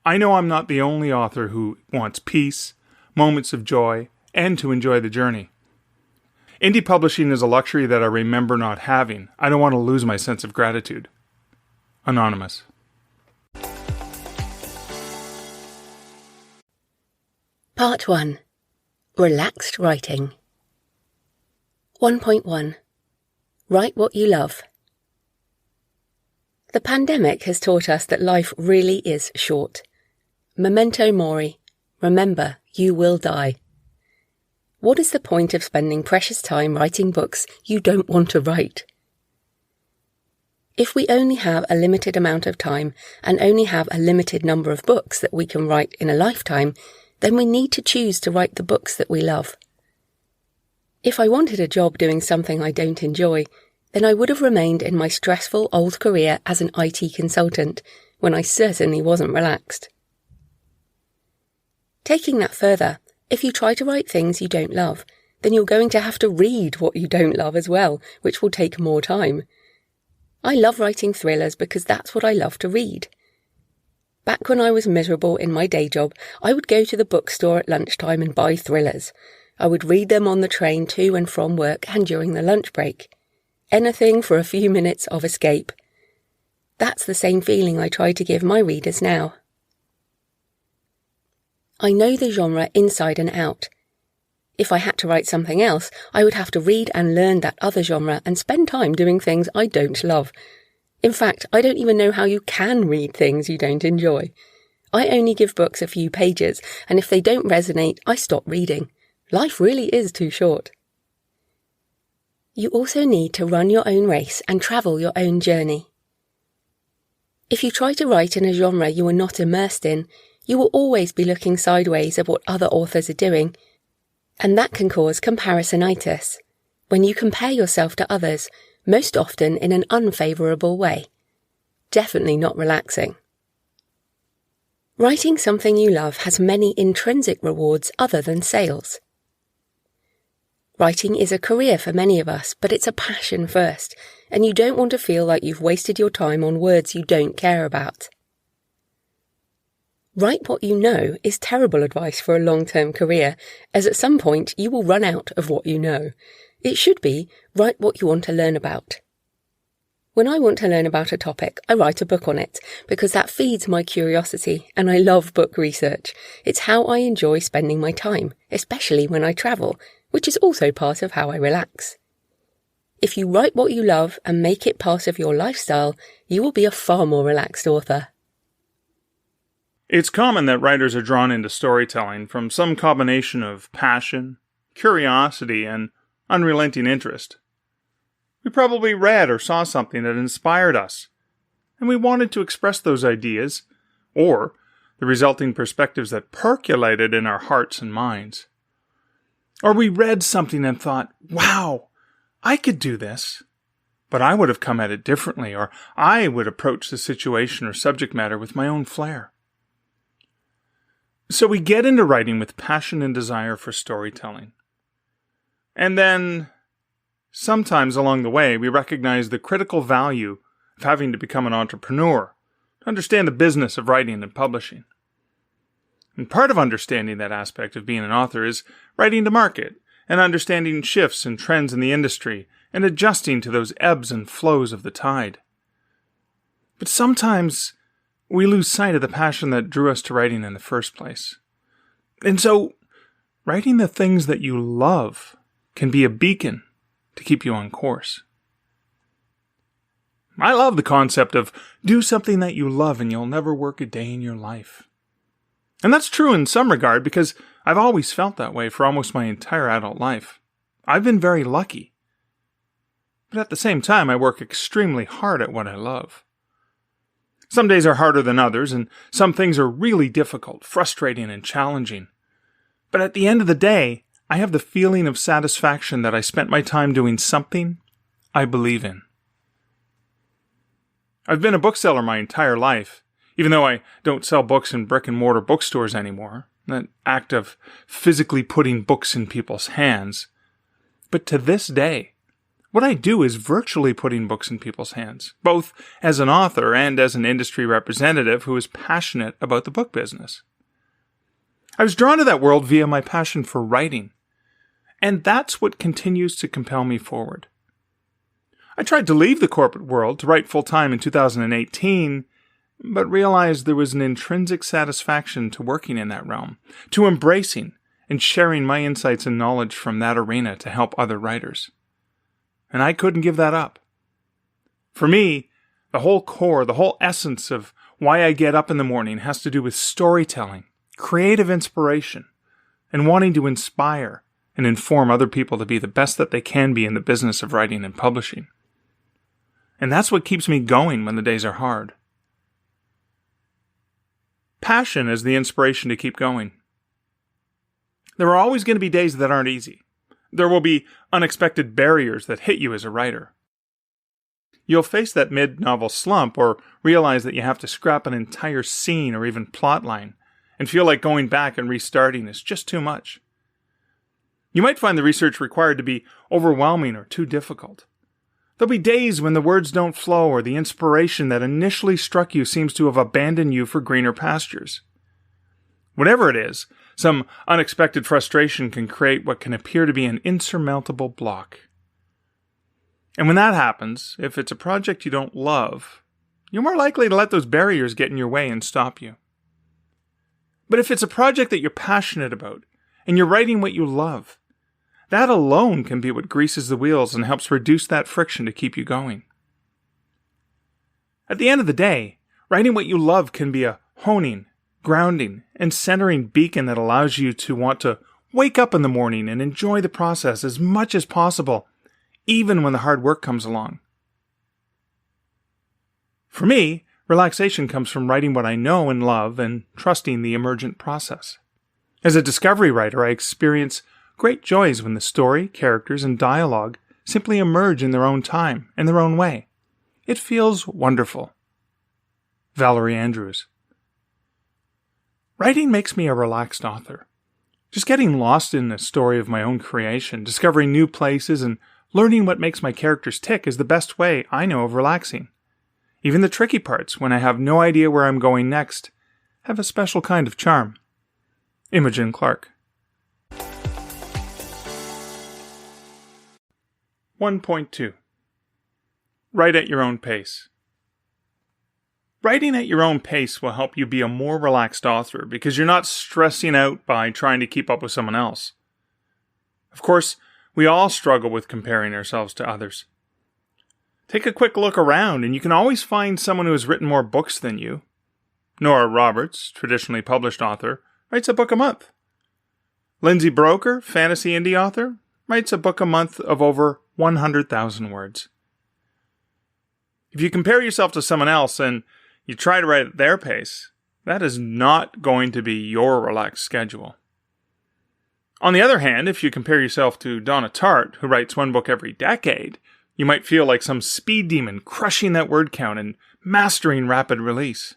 I know I'm not the only author who wants peace, moments of joy, and to enjoy the journey. Indie publishing is a luxury that I remember not having. I don't want to lose my sense of gratitude. Anonymous. Part 1. Relaxed Writing. 1.1. Write what you love. The pandemic has taught us that life really is short. Memento mori. Remember, you will die. What is the point of spending precious time writing books you don't want to write? If we only have a limited amount of time and only have a limited number of books that we can write in a lifetime, then we need to choose to write the books that we love. If I wanted a job doing something I don't enjoy, then I would have remained in my stressful old career as an IT consultant, when I certainly wasn't relaxed. Taking that further, if you try to write things you don't love, then you're going to have to read what you don't love as well, which will take more time. I love writing thrillers because that's what I love to read. Back when I was miserable in my day job, I would go to the bookstore at lunchtime and buy thrillers. I would read them on the train to and from work and during the lunch break. Anything for a few minutes of escape. That's the same feeling I try to give my readers now. I know the genre inside and out. If I had to write something else, I would have to read and learn that other genre and spend time doing things I don't love. In fact, I don't even know how you can read things you don't enjoy. I only give books a few pages, and if they don't resonate, I stop reading. Life really is too short. You also need to run your own race and travel your own journey. If you try to write in a genre you are not immersed in, you will always be looking sideways at what other authors are doing, and that can cause comparisonitis, when you compare yourself to others, most often in an unfavourable way. Definitely not relaxing. Writing something you love has many intrinsic rewards other than sales. Writing is a career for many of us, but it's a passion first, and you don't want to feel like you've wasted your time on words you don't care about. Write what you know is terrible advice for a long-term career, as at some point you will run out of what you know. It should be, write what you want to learn about. When I want to learn about a topic, I write a book on it, because that feeds my curiosity, and I love book research. It's how I enjoy spending my time, especially when I travel, which is also part of how I relax. If you write what you love and make it part of your lifestyle, you will be a far more relaxed author. It's common that writers are drawn into storytelling from some combination of passion, curiosity, and unrelenting interest. We probably read or saw something that inspired us, and we wanted to express those ideas, or the resulting perspectives that percolated in our hearts and minds. Or we read something and thought, wow, I could do this, but I would have come at it differently, or I would approach the situation or subject matter with my own flair. So we get into writing with passion and desire for storytelling. And then, sometimes along the way, we recognize the critical value of having to become an entrepreneur, to understand the business of writing and publishing. And part of understanding that aspect of being an author is writing to market, and understanding shifts and trends in the industry, and adjusting to those ebbs and flows of the tide. But sometimes we lose sight of the passion that drew us to writing in the first place. And so, writing the things that you love can be a beacon to keep you on course. I love the concept of do something that you love and you'll never work a day in your life. And that's true in some regard because I've always felt that way for almost my entire adult life. I've been very lucky. But at the same time, I work extremely hard at what I love. Some days are harder than others, and some things are really difficult, frustrating, and challenging. But at the end of the day, I have the feeling of satisfaction that I spent my time doing something I believe in. I've been a bookseller my entire life, even though I don't sell books in brick-and-mortar bookstores anymore. That act of physically putting books in people's hands. But to this day, what I do is virtually putting books in people's hands, both as an author and as an industry representative who is passionate about the book business. I was drawn to that world via my passion for writing, and that's what continues to compel me forward. I tried to leave the corporate world to write full-time in 2018, but realized there was an intrinsic satisfaction to working in that realm, to embracing and sharing my insights and knowledge from that arena to help other writers. And I couldn't give that up. For me, the whole core, the whole essence of why I get up in the morning has to do with storytelling, creative inspiration, and wanting to inspire and inform other people to be the best that they can be in the business of writing and publishing. And that's what keeps me going when the days are hard. Passion is the inspiration to keep going. There are always going to be days that aren't easy. There will be unexpected barriers that hit you as a writer. You'll face that mid-novel slump or realize that you have to scrap an entire scene or even plot line and feel like going back and restarting is just too much. You might find the research required to be overwhelming or too difficult. There'll be days when the words don't flow or the inspiration that initially struck you seems to have abandoned you for greener pastures. Whatever it is, some unexpected frustration can create what can appear to be an insurmountable block. And when that happens, if it's a project you don't love, you're more likely to let those barriers get in your way and stop you. But if it's a project that you're passionate about, and you're writing what you love, that alone can be what greases the wheels and helps reduce that friction to keep you going. At the end of the day, writing what you love can be a honing, grounding, and centering beacon that allows you to want to wake up in the morning and enjoy the process as much as possible, even when the hard work comes along. For me, relaxation comes from writing what I know and love and trusting the emergent process. As a discovery writer, I experience great joys when the story, characters, and dialogue simply emerge in their own time and their own way. It feels wonderful. Valerie Andrews. Writing makes me a relaxed author. Just getting lost in a story of my own creation, discovering new places, and learning what makes my characters tick is the best way I know of relaxing. Even the tricky parts, when I have no idea where I'm going next, have a special kind of charm. Imogen Clark. 1.2. Write at your own pace. Writing at your own pace will help you be a more relaxed author because you're not stressing out by trying to keep up with someone else. Of course, we all struggle with comparing ourselves to others. Take a quick look around and you can always find someone who has written more books than you. Nora Roberts, traditionally published author, writes a book a month. Lindsay Broker, fantasy indie author, writes a book a month of over 100,000 words. If you compare yourself to someone else and you try to write at their pace, that is not going to be your relaxed schedule. On the other hand, if you compare yourself to Donna Tartt, who writes one book every decade, you might feel like some speed demon crushing that word count and mastering rapid release.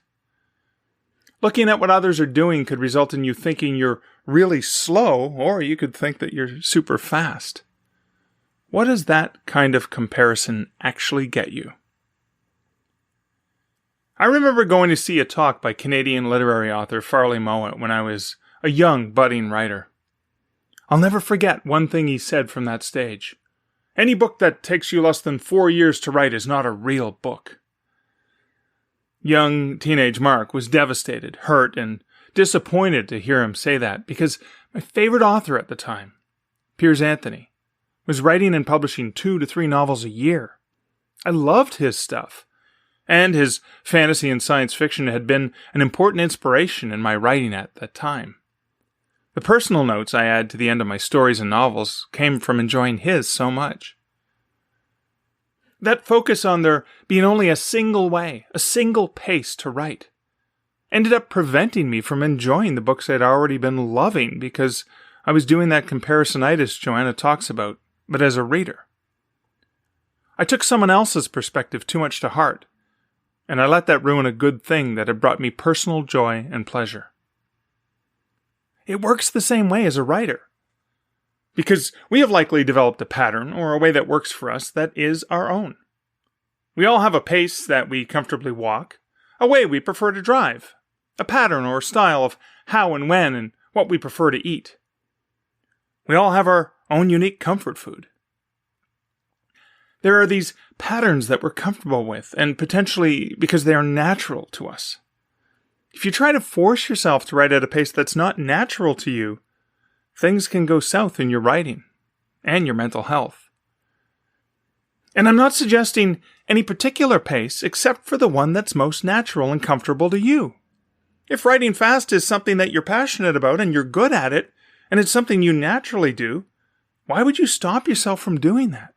Looking at what others are doing could result in you thinking you're really slow, or you could think that you're super fast. What does that kind of comparison actually get you? I remember going to see a talk by Canadian literary author Farley Mowat when I was a young, budding writer. I'll never forget one thing he said from that stage. Any book that takes you less than 4 years to write is not a real book. Young teenage Mark was devastated, hurt, and disappointed to hear him say that because my favorite author at the time, Piers Anthony, was writing and publishing 2 to 3 novels a year. I loved his stuff, and his fantasy and science fiction had been an important inspiration in my writing at that time. The personal notes I add to the end of my stories and novels came from enjoying his so much. That focus on there being only a single way, a single pace to write, ended up preventing me from enjoying the books I'd already been loving because I was doing that comparisonitis Joanna talks about, but as a reader. I took someone else's perspective too much to heart, and I let that ruin a good thing that had brought me personal joy and pleasure. It works the same way as a writer. because we have likely developed a pattern or a way that works for us that is our own. We all have a pace that we comfortably walk, a way we prefer to drive, a pattern or style of how and when and what we prefer to eat. We all have our own unique comfort food. There are these patterns that we're comfortable with, and potentially because they are natural to us. If you try to force yourself to write at a pace that's not natural to you, things can go south in your writing and your mental health. And I'm not suggesting any particular pace except for the one that's most natural and comfortable to you. If writing fast is something that you're passionate about and you're good at it, and it's something you naturally do, why would you stop yourself from doing that?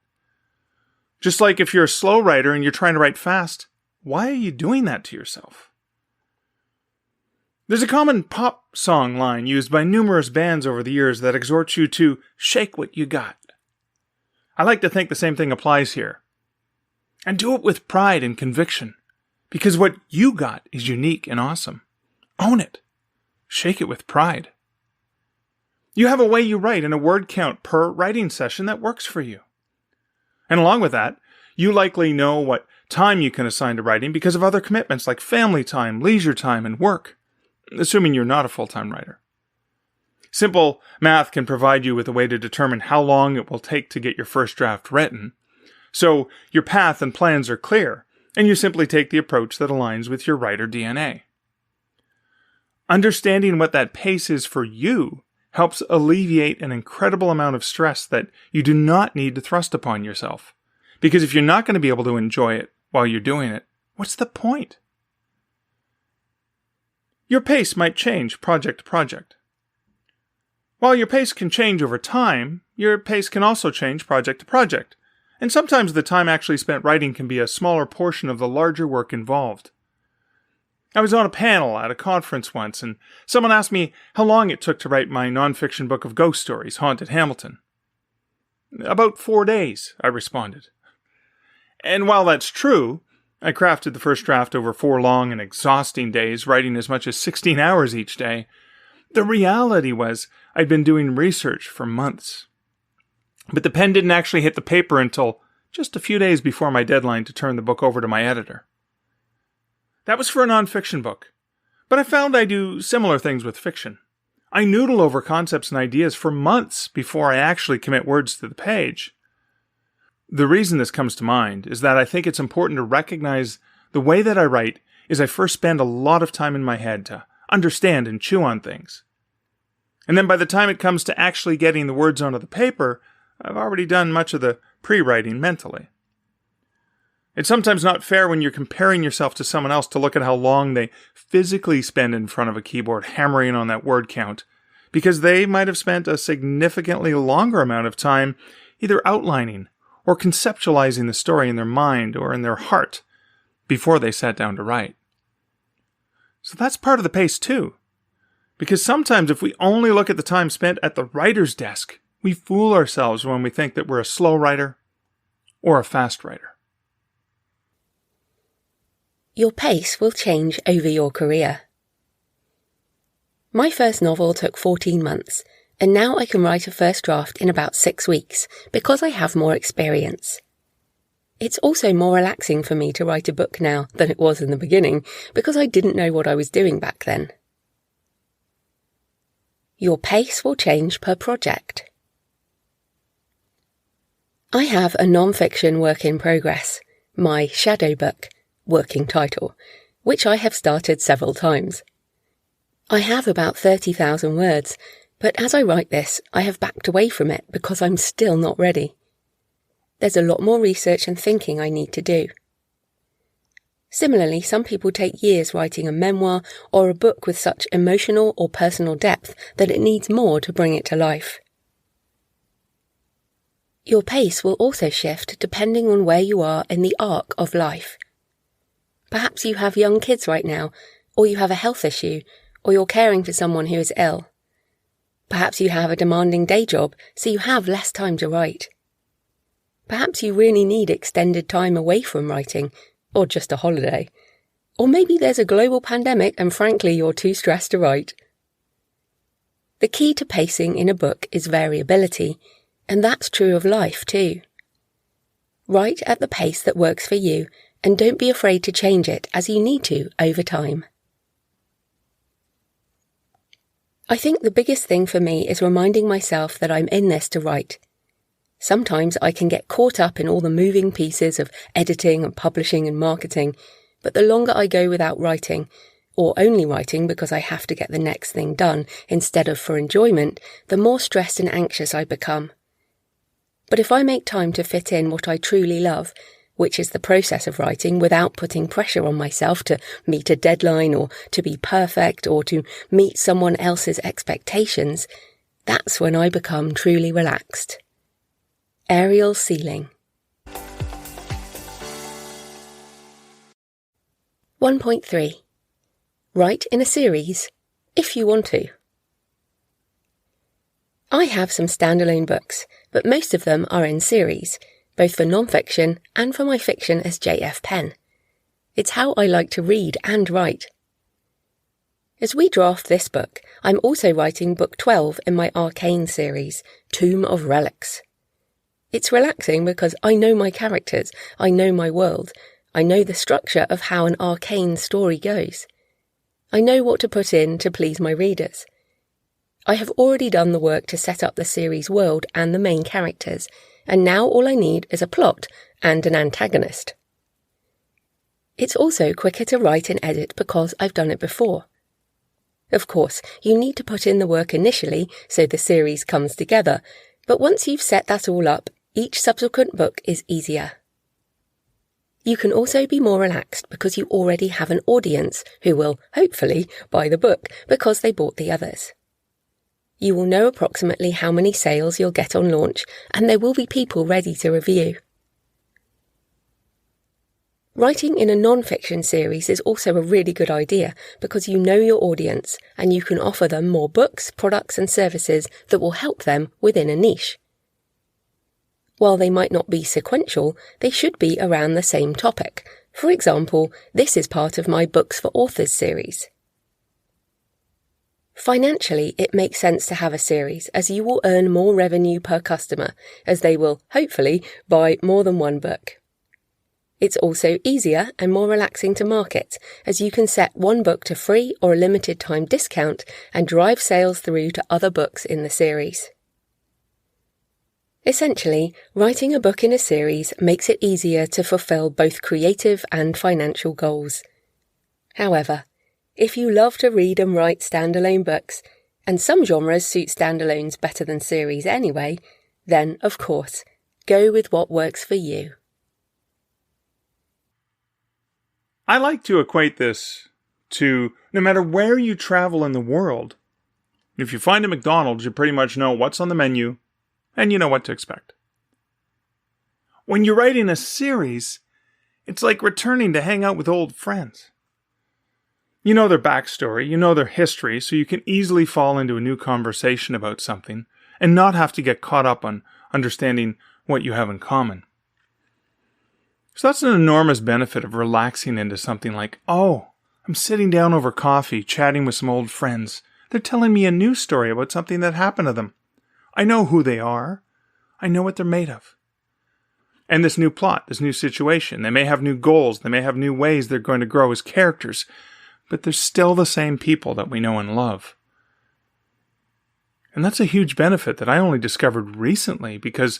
Just like if you're a slow writer and you're trying to write fast, why are you doing that to yourself? There's a common pop song line used by numerous bands over the years that exhorts you to shake what you got. I like to think the same thing applies here. And do it with pride and conviction, because what you got is unique and awesome. Own it. Shake it with pride. You have a way you write and a word count per writing session that works for you. And along with that, you likely know what time you can assign to writing because of other commitments like family time, leisure time, and work, assuming you're not a full-time writer. Simple math can provide you with a way to determine how long it will take to get your first draft written, so your path and plans are clear, and you simply take the approach that aligns with your writer DNA. Understanding what that pace is for you helps alleviate an incredible amount of stress that you do not need to thrust upon yourself. Because if you're not going to be able to enjoy it while you're doing it, what's the point? Your pace might change project to project. While your pace can change over time, your pace can also change project to project. And sometimes the time actually spent writing can be a smaller portion of the larger work involved. I was on a panel at a conference once, and someone asked me how long it took to write my nonfiction book of ghost stories, Haunted Hamilton. About 4 days, I responded. And while that's true, I crafted the first draft over 4 long and exhausting days, writing as much as 16 hours each day. The reality was I'd been doing research for months. But the pen didn't actually hit the paper until just a few days before my deadline to turn the book over to my editor. That was for a nonfiction book, but I found I do similar things with fiction. I noodle over concepts and ideas for months before I actually commit words to the page. The reason this comes to mind is that I think it's important to recognize the way that I write is I first spend a lot of time in my head to understand and chew on things. And then by the time it comes to actually getting the words onto the paper, I've already done much of the pre-writing mentally. It's sometimes not fair when you're comparing yourself to someone else to look at how long they physically spend in front of a keyboard hammering on that word count, because they might have spent a significantly longer amount of time either outlining or conceptualizing the story in their mind or in their heart before they sat down to write. So that's part of the pace too, because sometimes if we only look at the time spent at the writer's desk, we fool ourselves when we think that we're a slow writer or a fast writer. Your pace will change over your career. My first novel took 14 months, and now I can write a first draft in about 6 weeks because I have more experience. It's also more relaxing for me to write a book now than it was in the beginning because I didn't know what I was doing back then. Your pace will change per project. I have a non-fiction work in progress, my shadow book, working title, which I have started several times. I have about 30,000 words, but as I write this, I have backed away from it because I'm still not ready. There's a lot more research and thinking I need to do. Similarly, some people take years writing a memoir or a book with such emotional or personal depth that it needs more to bring it to life. Your pace will also shift depending on where you are in the arc of life. Perhaps you have young kids right now, or you have a health issue, or you're caring for someone who is ill. Perhaps you have a demanding day job, so you have less time to write. Perhaps you really need extended time away from writing, or just a holiday. Or maybe there's a global pandemic and frankly you're too stressed to write. The key to pacing in a book is variability, and that's true of life too. Write at the pace that works for you, and don't be afraid to change it as you need to over time. I think the biggest thing for me is reminding myself that I'm in this to write. Sometimes I can get caught up in all the moving pieces of editing and publishing and marketing, but the longer I go without writing, or only writing because I have to get the next thing done instead of for enjoyment, the more stressed and anxious I become. But if I make time to fit in what I truly love, which is the process of writing without putting pressure on myself to meet a deadline or to be perfect or to meet someone else's expectations, that's when I become truly relaxed. Aerial ceiling. 1.3. Write in a series, if you want to. I have some standalone books, but most of them are in series, both for nonfiction and for my fiction as J.F. Penn. It's how I like to read and write. As we draft this book, I'm also writing book 12 in my Arcane series, Tomb of Relics. It's relaxing because I know my characters, I know my world, I know the structure of how an arcane story goes. I know what to put in to please my readers. I have already done the work to set up the series world and the main characters, and now all I need is a plot and an antagonist. It's also quicker to write and edit because I've done it before. Of course, you need to put in the work initially so the series comes together, but once you've set that all up, each subsequent book is easier. You can also be more relaxed because you already have an audience who will, hopefully, buy the book because they bought the others. You will know approximately how many sales you'll get on launch, and there will be people ready to review. Writing in a non-fiction series is also a really good idea because you know your audience and you can offer them more books, products and services that will help them within a niche. While they might not be sequential, they should be around the same topic. For example, this is part of my Books for Authors series. Financially, it makes sense to have a series as you will earn more revenue per customer as they will, hopefully, buy more than one book. It's also easier and more relaxing to market as you can set one book to free or a limited time discount and drive sales through to other books in the series. Essentially, writing a book in a series makes it easier to fulfill both creative and financial goals. However, if you love to read and write standalone books, and some genres suit standalones better than series anyway, then, of course, go with what works for you. I like to equate this to no matter where you travel in the world, if you find a McDonald's, you pretty much know what's on the menu, and you know what to expect. When you're writing a series, it's like returning to hang out with old friends. You know their backstory, you know their history, so you can easily fall into a new conversation about something and not have to get caught up on understanding what you have in common. So that's an enormous benefit of relaxing into something like, oh, I'm sitting down over coffee, chatting with some old friends. They're telling me a new story about something that happened to them. I know who they are. I know what they're made of. And this new plot, this new situation, they may have new goals, they may have new ways they're going to grow as characters, but they're still the same people that we know and love. And that's a huge benefit that I only discovered recently because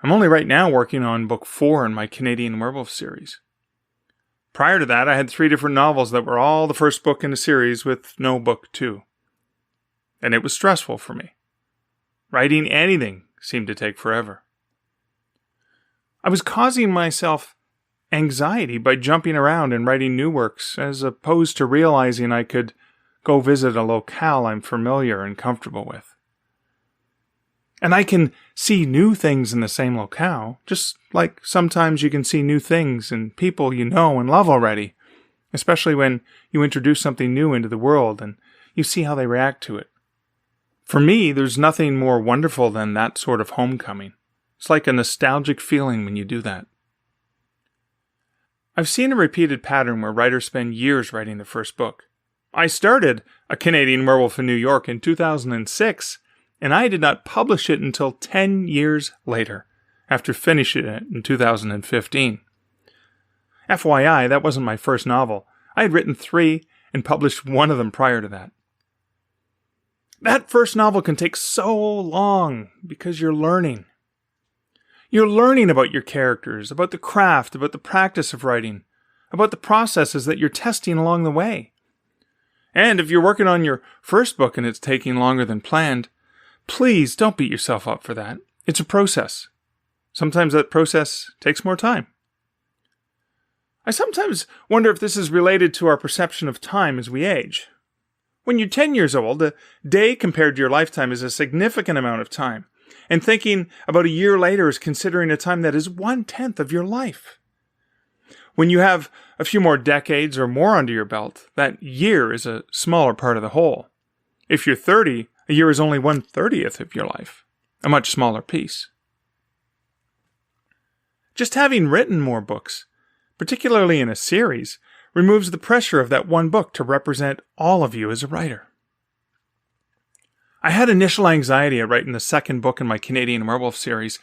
I'm only right now working on book 4 in my Canadian Werewolf series. Prior to that, I had 3 different novels that were all the first book in a series with no book 2. And it was stressful for me. Writing anything seemed to take forever. I was causing myself anxiety by jumping around and writing new works, as opposed to realizing I could go visit a locale I'm familiar and comfortable with. And I can see new things in the same locale, just like sometimes you can see new things in people you know and love already, especially when you introduce something new into the world and you see how they react to it. For me, there's nothing more wonderful than that sort of homecoming. It's like a nostalgic feeling when you do that. I've seen a repeated pattern where writers spend years writing the first book, I started A Canadian Werewolf in New York in 2006, and I did not publish it until 10 years later, after finishing it in 2015. FYI, that wasn't my first novel. I had written 3 and published one of them prior to that. That first novel can take so long because you're learning. You're learning about your characters, about the craft, about the practice of writing, about the processes that you're testing along the way. And if you're working on your first book and it's taking longer than planned, please don't beat yourself up for that. It's a process. Sometimes that process takes more time. I sometimes wonder if this is related to our perception of time as we age. When you're 10 years old, a day compared to your lifetime is a significant amount of time. And thinking about a year later is considering a time that is 1/10 of your life. When you have a few more decades or more under your belt, that year is a smaller part of the whole. If you're 30, a year is only 1/30th of your life, a much smaller piece. Just having written more books, particularly in a series, removes the pressure of that one book to represent all of you as a writer. I had initial anxiety at writing the second book in my Canadian Werewolf series.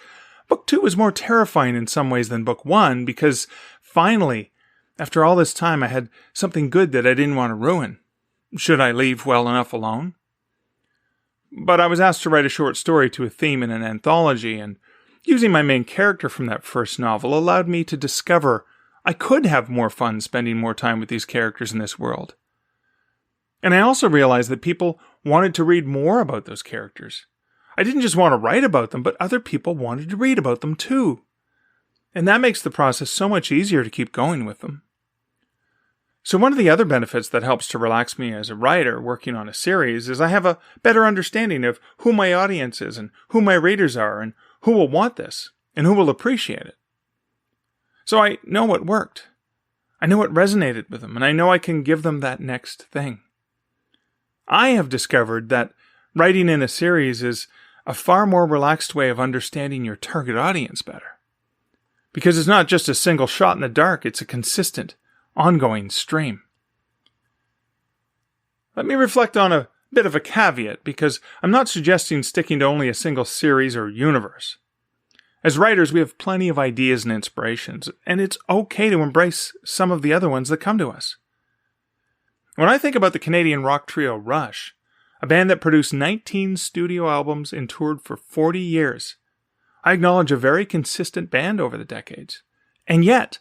Book 2 was more terrifying in some ways than Book 1 because, finally, after all this time, I had something good that I didn't want to ruin. Should I leave well enough alone? But I was asked to write a short story to a theme in an anthology, and using my main character from that first novel allowed me to discover I could have more fun spending more time with these characters in this world. And I also realized that people wanted to read more about those characters. I didn't just want to write about them, but other people wanted to read about them too. And that makes the process so much easier to keep going with them. So one of the other benefits that helps to relax me as a writer working on a series is I have a better understanding of who my audience is and who my readers are and who will want this and who will appreciate it. So I know what worked. I know what resonated with them, and I know I can give them that next thing. I have discovered that writing in a series is a far more relaxed way of understanding your target audience better. Because it's not just a single shot in the dark, it's a consistent, ongoing stream. Let me reflect on a bit of a caveat, because I'm not suggesting sticking to only a single series or universe. As writers, we have plenty of ideas and inspirations, and it's okay to embrace some of the other ones that come to us. When I think about the Canadian rock trio Rush, a band that produced 19 studio albums and toured for 40 years, I acknowledge a very consistent band over the decades. And yet,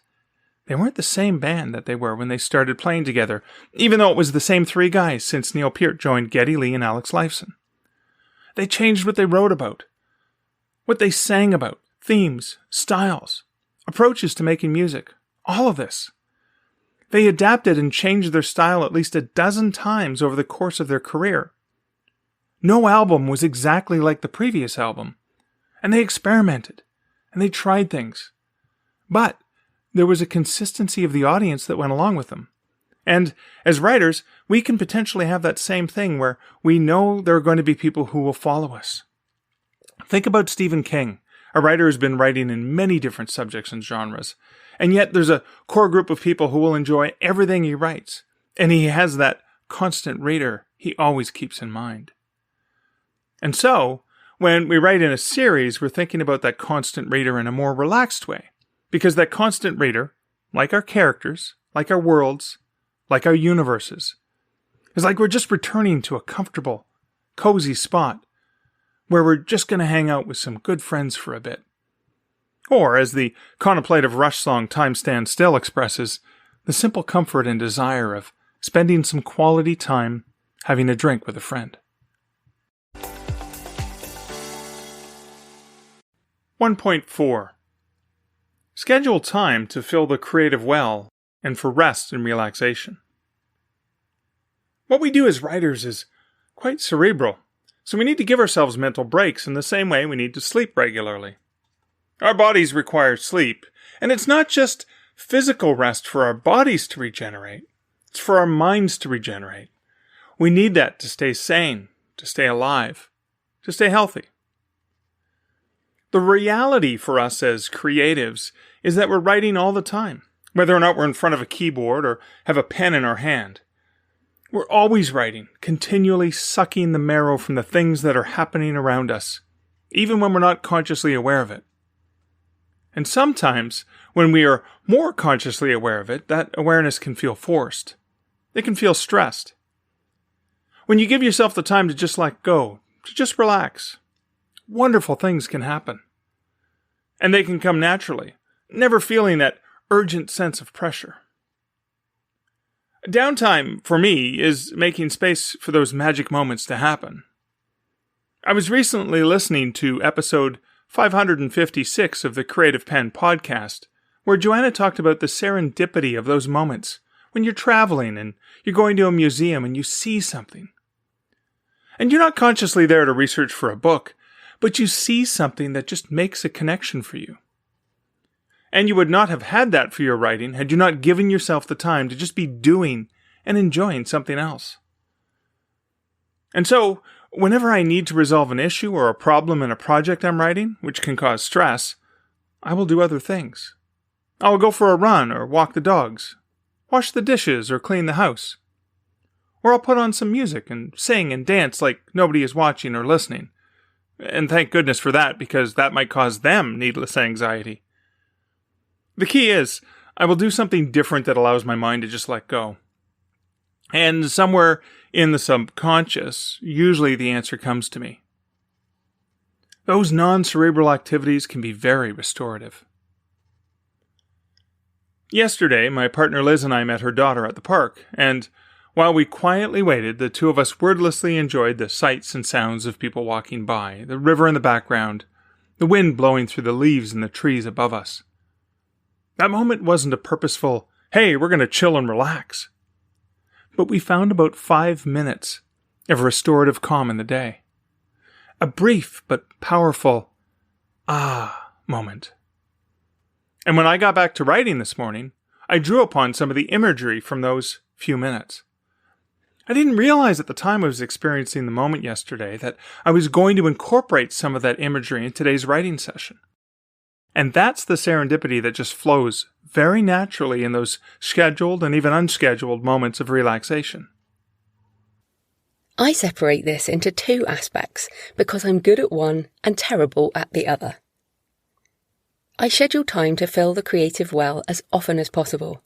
they weren't the same band that they were when they started playing together, even though it was the same 3 guys since Neil Peart joined Geddy Lee and Alex Lifeson. They changed what they wrote about, what they sang about, themes, styles, approaches to making music, all of this. They adapted and changed their style at least a dozen times over the course of their career. No album was exactly like the previous album, and they experimented, and they tried things. But there was a consistency of the audience that went along with them. And as writers, we can potentially have that same thing where we know there are going to be people who will follow us. Think about Stephen King, a writer who's been writing in many different subjects and genres. And yet there's a core group of people who will enjoy everything he writes. And he has that constant reader he always keeps in mind. And so, when we write in a series, we're thinking about that constant reader in a more relaxed way. Because that constant reader, like our characters, like our worlds, like our universes, is like we're just returning to a comfortable, cozy spot where we're just going to hang out with some good friends for a bit. Or, as the contemplative Rush song Time Stands Still expresses, the simple comfort and desire of spending some quality time having a drink with a friend. 1.4. Schedule time to fill the creative well and for rest and relaxation. What we do as writers is quite cerebral, so we need to give ourselves mental breaks in the same way we need to sleep regularly. Our bodies require sleep, and it's not just physical rest for our bodies to regenerate. It's for our minds to regenerate. We need that to stay sane, to stay alive, to stay healthy. The reality for us as creatives is that we're writing all the time, whether or not we're in front of a keyboard or have a pen in our hand. We're always writing, continually sucking the marrow from the things that are happening around us, even when we're not consciously aware of it. And sometimes, when we are more consciously aware of it, that awareness can feel forced. It can feel stressed. When you give yourself the time to just let go, to just relax, wonderful things can happen. And they can come naturally, never feeling that urgent sense of pressure. Downtime, for me, is making space for those magic moments to happen. I was recently listening to episode 556 of the Creative Penn podcast, where Joanna talked about the serendipity of those moments when you're traveling and you're going to a museum and you see something. And you're not consciously there to research for a book, but you see something that just makes a connection for you. And you would not have had that for your writing had you not given yourself the time to just be doing and enjoying something else. And so, whenever I need to resolve an issue or a problem in a project I'm writing, which can cause stress, I will do other things. I will go for a run or walk the dogs, wash the dishes or clean the house. Or I'll put on some music and sing and dance like nobody is watching or listening. And thank goodness for that, because that might cause them needless anxiety. The key is, I will do something different that allows my mind to just let go. And somewhere in the subconscious, usually the answer comes to me. Those non-cerebral activities can be very restorative. Yesterday, my partner Liz and I met her daughter at the park, and while we quietly waited, the two of us wordlessly enjoyed the sights and sounds of people walking by, the river in the background, the wind blowing through the leaves in the trees above us. That moment wasn't a purposeful, hey, we're going to chill and relax. But we found about 5 minutes of restorative calm in the day. A brief but powerful, moment. And when I got back to writing this morning, I drew upon some of the imagery from those few minutes. I didn't realize at the time I was experiencing the moment yesterday that I was going to incorporate some of that imagery in today's writing session. And that's the serendipity that just flows very naturally in those scheduled and even unscheduled moments of relaxation. I separate this into two aspects because I'm good at one and terrible at the other. I schedule time to fill the creative well as often as possible.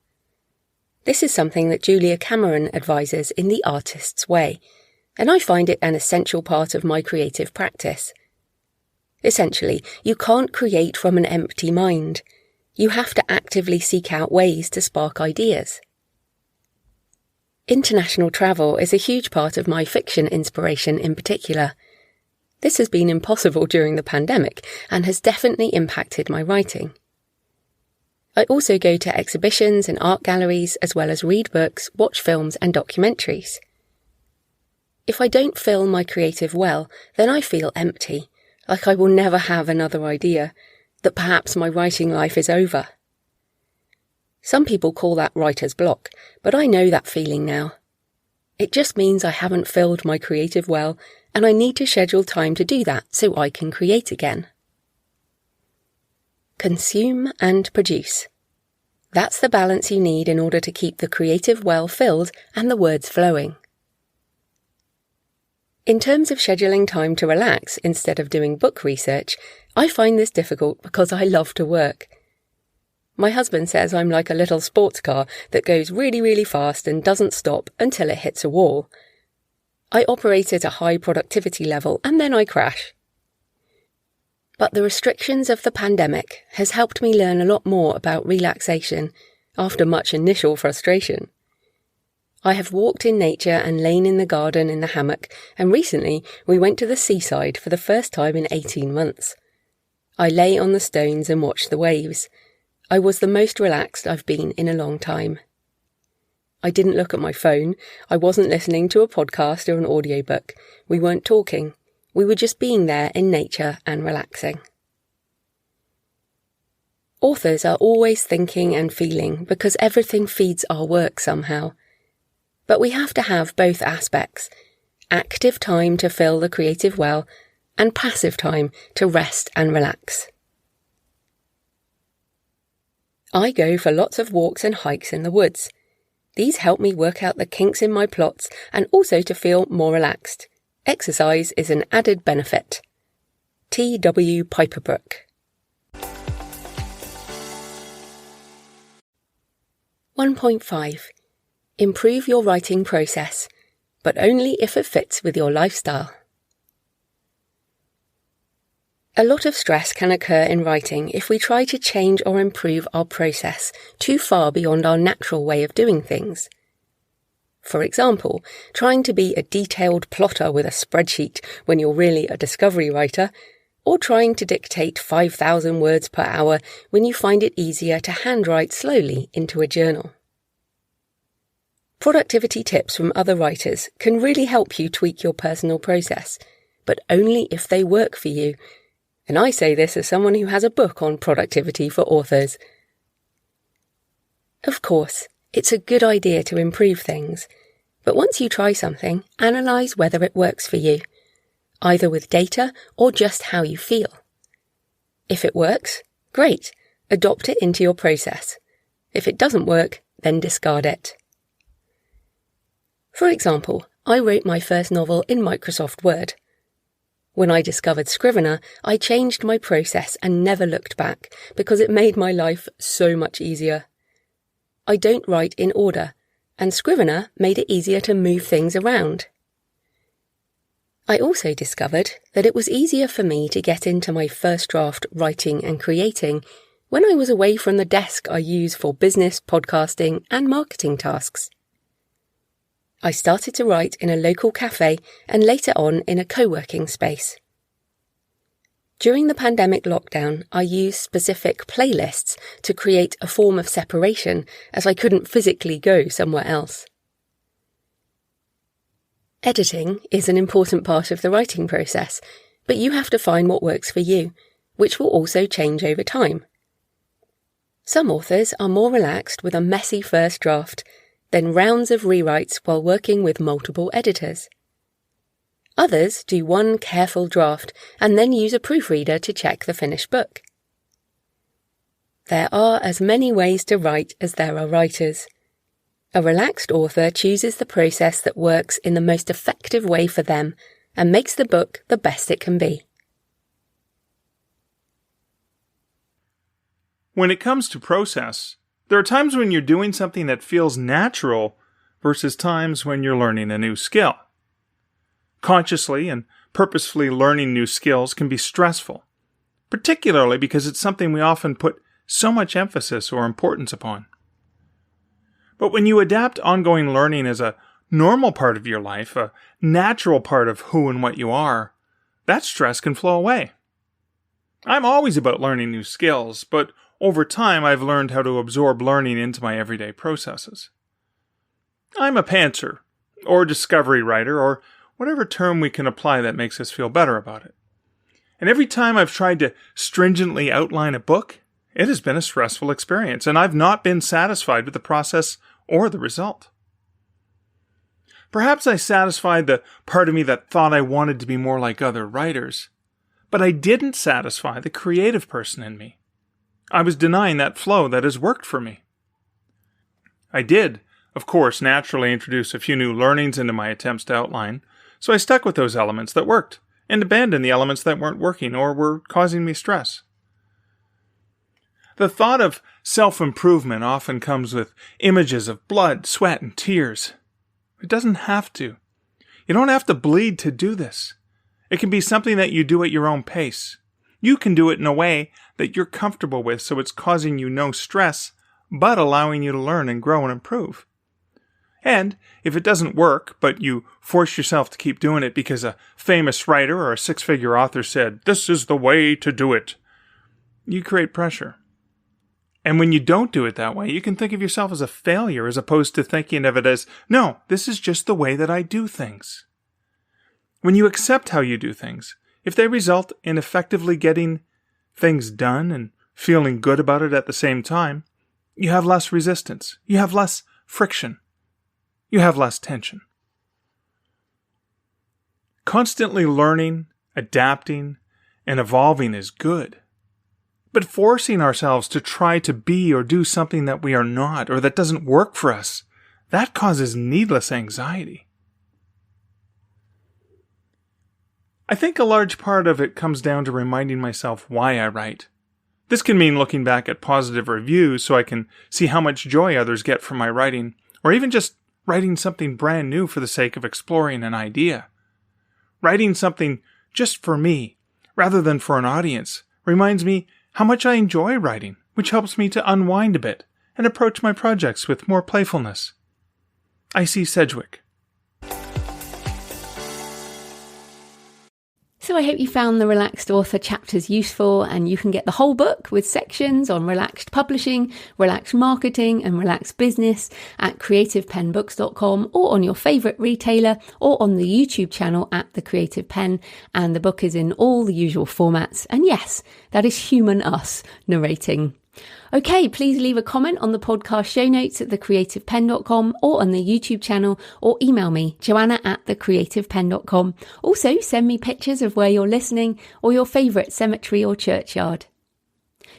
This is something that Julia Cameron advises in The Artist's Way, and I find it an essential part of my creative practice. Essentially, you can't create from an empty mind. You have to actively seek out ways to spark ideas. International travel is a huge part of my fiction inspiration in particular. This has been impossible during the pandemic and has definitely impacted my writing. I also go to exhibitions and art galleries as well as read books, watch films and documentaries. If I don't fill my creative well, then I feel empty, like I will never have another idea, that perhaps my writing life is over. Some people call that writer's block, but I know that feeling now. It just means I haven't filled my creative well, and I need to schedule time to do that so I can create again. Consume and produce. That's the balance you need in order to keep the creative well filled and the words flowing. In terms of scheduling time to relax instead of doing book research, I find this difficult because I love to work. My husband says I'm like a little sports car that goes really, really fast and doesn't stop until it hits a wall. I operate at a high productivity level and then I crash. But the restrictions of the pandemic has helped me learn a lot more about relaxation after much initial frustration. I have walked in nature and lain in the garden in the hammock, and recently we went to the seaside for the first time in 18 months. I lay on the stones and watched the waves. I was the most relaxed I've been in a long time. I didn't look at my phone. I wasn't listening to a podcast or an audiobook. We weren't talking. We were just being there in nature and relaxing. Authors are always thinking and feeling because everything feeds our work somehow. But we have to have both aspects, active time to fill the creative well and passive time to rest and relax. I go for lots of walks and hikes in the woods. These help me work out the kinks in my plots and also to feel more relaxed. Exercise is an added benefit. T.W. Piperbrook. 1.5. Improve your writing process, but only if it fits with your lifestyle. A lot of stress can occur in writing if we try to change or improve our process too far beyond our natural way of doing things. For example, trying to be a detailed plotter with a spreadsheet when you're really a discovery writer, or trying to dictate 5,000 words per hour when you find it easier to handwrite slowly into a journal. Productivity tips from other writers can really help you tweak your personal process, but only if they work for you. And I say this as someone who has a book on productivity for authors. Of course, it's a good idea to improve things, but once you try something, analyse whether it works for you, either with data or just how you feel. If it works, great, adopt it into your process. If it doesn't work, then discard it. For example, I wrote my first novel in Microsoft Word. When I discovered Scrivener, I changed my process and never looked back because it made my life so much easier. I don't write in order, and Scrivener made it easier to move things around. I also discovered that it was easier for me to get into my first draft writing and creating when I was away from the desk I use for business, podcasting, and marketing tasks. I started to write in a local cafe and later on in a co-working space. During the pandemic lockdown, I used specific playlists to create a form of separation as I couldn't physically go somewhere else. Editing is an important part of the writing process, but you have to find what works for you, which will also change over time. Some authors are more relaxed with a messy first draft, then rounds of rewrites while working with multiple editors. Others do one careful draft and then use a proofreader to check the finished book. There are as many ways to write as there are writers. A relaxed author chooses the process that works in the most effective way for them and makes the book the best it can be. When it comes to process, there are times when you're doing something that feels natural versus times when you're learning a new skill. Consciously and purposefully learning new skills can be stressful, particularly because it's something we often put so much emphasis or importance upon. But when you adapt ongoing learning as a normal part of your life, a natural part of who and what you are, that stress can flow away. I'm always about learning new skills, but over time, I've learned how to absorb learning into my everyday processes. I'm a pantser, or discovery writer, or whatever term we can apply that makes us feel better about it. And every time I've tried to stringently outline a book, it has been a stressful experience, and I've not been satisfied with the process or the result. Perhaps I satisfied the part of me that thought I wanted to be more like other writers, but I didn't satisfy the creative person in me. I was denying that flow that has worked for me. I did, of course, naturally introduce a few new learnings into my attempts to outline, so I stuck with those elements that worked, and abandoned the elements that weren't working or were causing me stress. The thought of self-improvement often comes with images of blood, sweat, and tears. It doesn't have to. You don't have to bleed to do this. It can be something that you do at your own pace. You can do it in a way that you're comfortable with, so it's causing you no stress, but allowing you to learn and grow and improve. And if it doesn't work, but you force yourself to keep doing it because a famous writer or a six-figure author said, "This is the way to do it," you create pressure. And when you don't do it that way, you can think of yourself as a failure as opposed to thinking of it as, no, this is just the way that I do things. When you accept how you do things, if they result in effectively getting things done and feeling good about it at the same time, you have less resistance, you have less friction, you have less tension. Constantly learning, adapting, and evolving is good. But forcing ourselves to try to be or do something that we are not or that doesn't work for us, that causes needless anxiety. I think a large part of it comes down to reminding myself why I write. This can mean looking back at positive reviews so I can see how much joy others get from my writing, or even just writing something brand new for the sake of exploring an idea. Writing something just for me, rather than for an audience, reminds me how much I enjoy writing, which helps me to unwind a bit and approach my projects with more playfulness. I see Sedgwick. So I hope you found the Relaxed Author chapters useful, and you can get the whole book with sections on relaxed publishing, relaxed marketing and relaxed business at creativepenbooks.com, or on your favourite retailer, or on the YouTube channel at The Creative Pen. And the book is in all the usual formats. And yes, that is human us narrating. Okay, please leave a comment on the podcast show notes at thecreativepen.com, or on the YouTube channel, or email me, joanna@thecreativepen.com. Also, send me pictures of where you're listening, or your favourite cemetery or churchyard.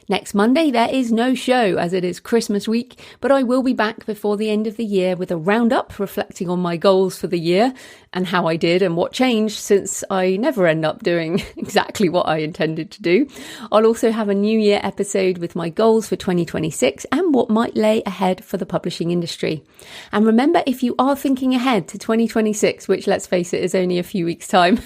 Next Monday, there is no show as it is Christmas week, but I will be back before the end of the year with a roundup reflecting on my goals for the year and how I did and what changed, since I never end up doing exactly what I intended to do. I'll also have a New Year episode with my goals for 2026 and what might lay ahead for the publishing industry. And remember, if you are thinking ahead to 2026, which let's face it is only a few weeks' time,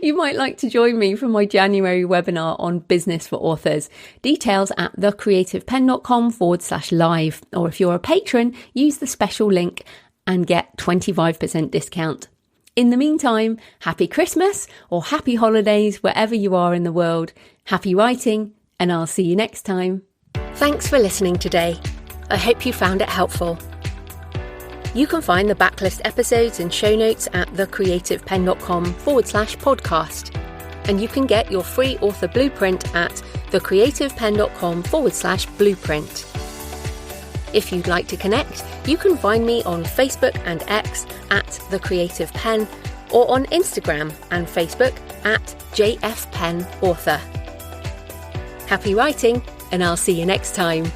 you might like to join me for my January webinar on business for authors. Details at thecreativepen.com/live. Or if you're a patron, use the special link and get 25% discount. In the meantime, happy Christmas or happy holidays wherever you are in the world. Happy writing, and I'll see you next time. Thanks for listening today. I hope you found it helpful. You can find the backlist episodes and show notes at thecreativepen.com/podcast. And you can get your free author blueprint at thecreativepen.com/blueprint. If you'd like to connect, you can find me on Facebook and X at The Creative Pen, or on Instagram and Facebook at JFPenAuthor. Happy writing, and I'll see you next time.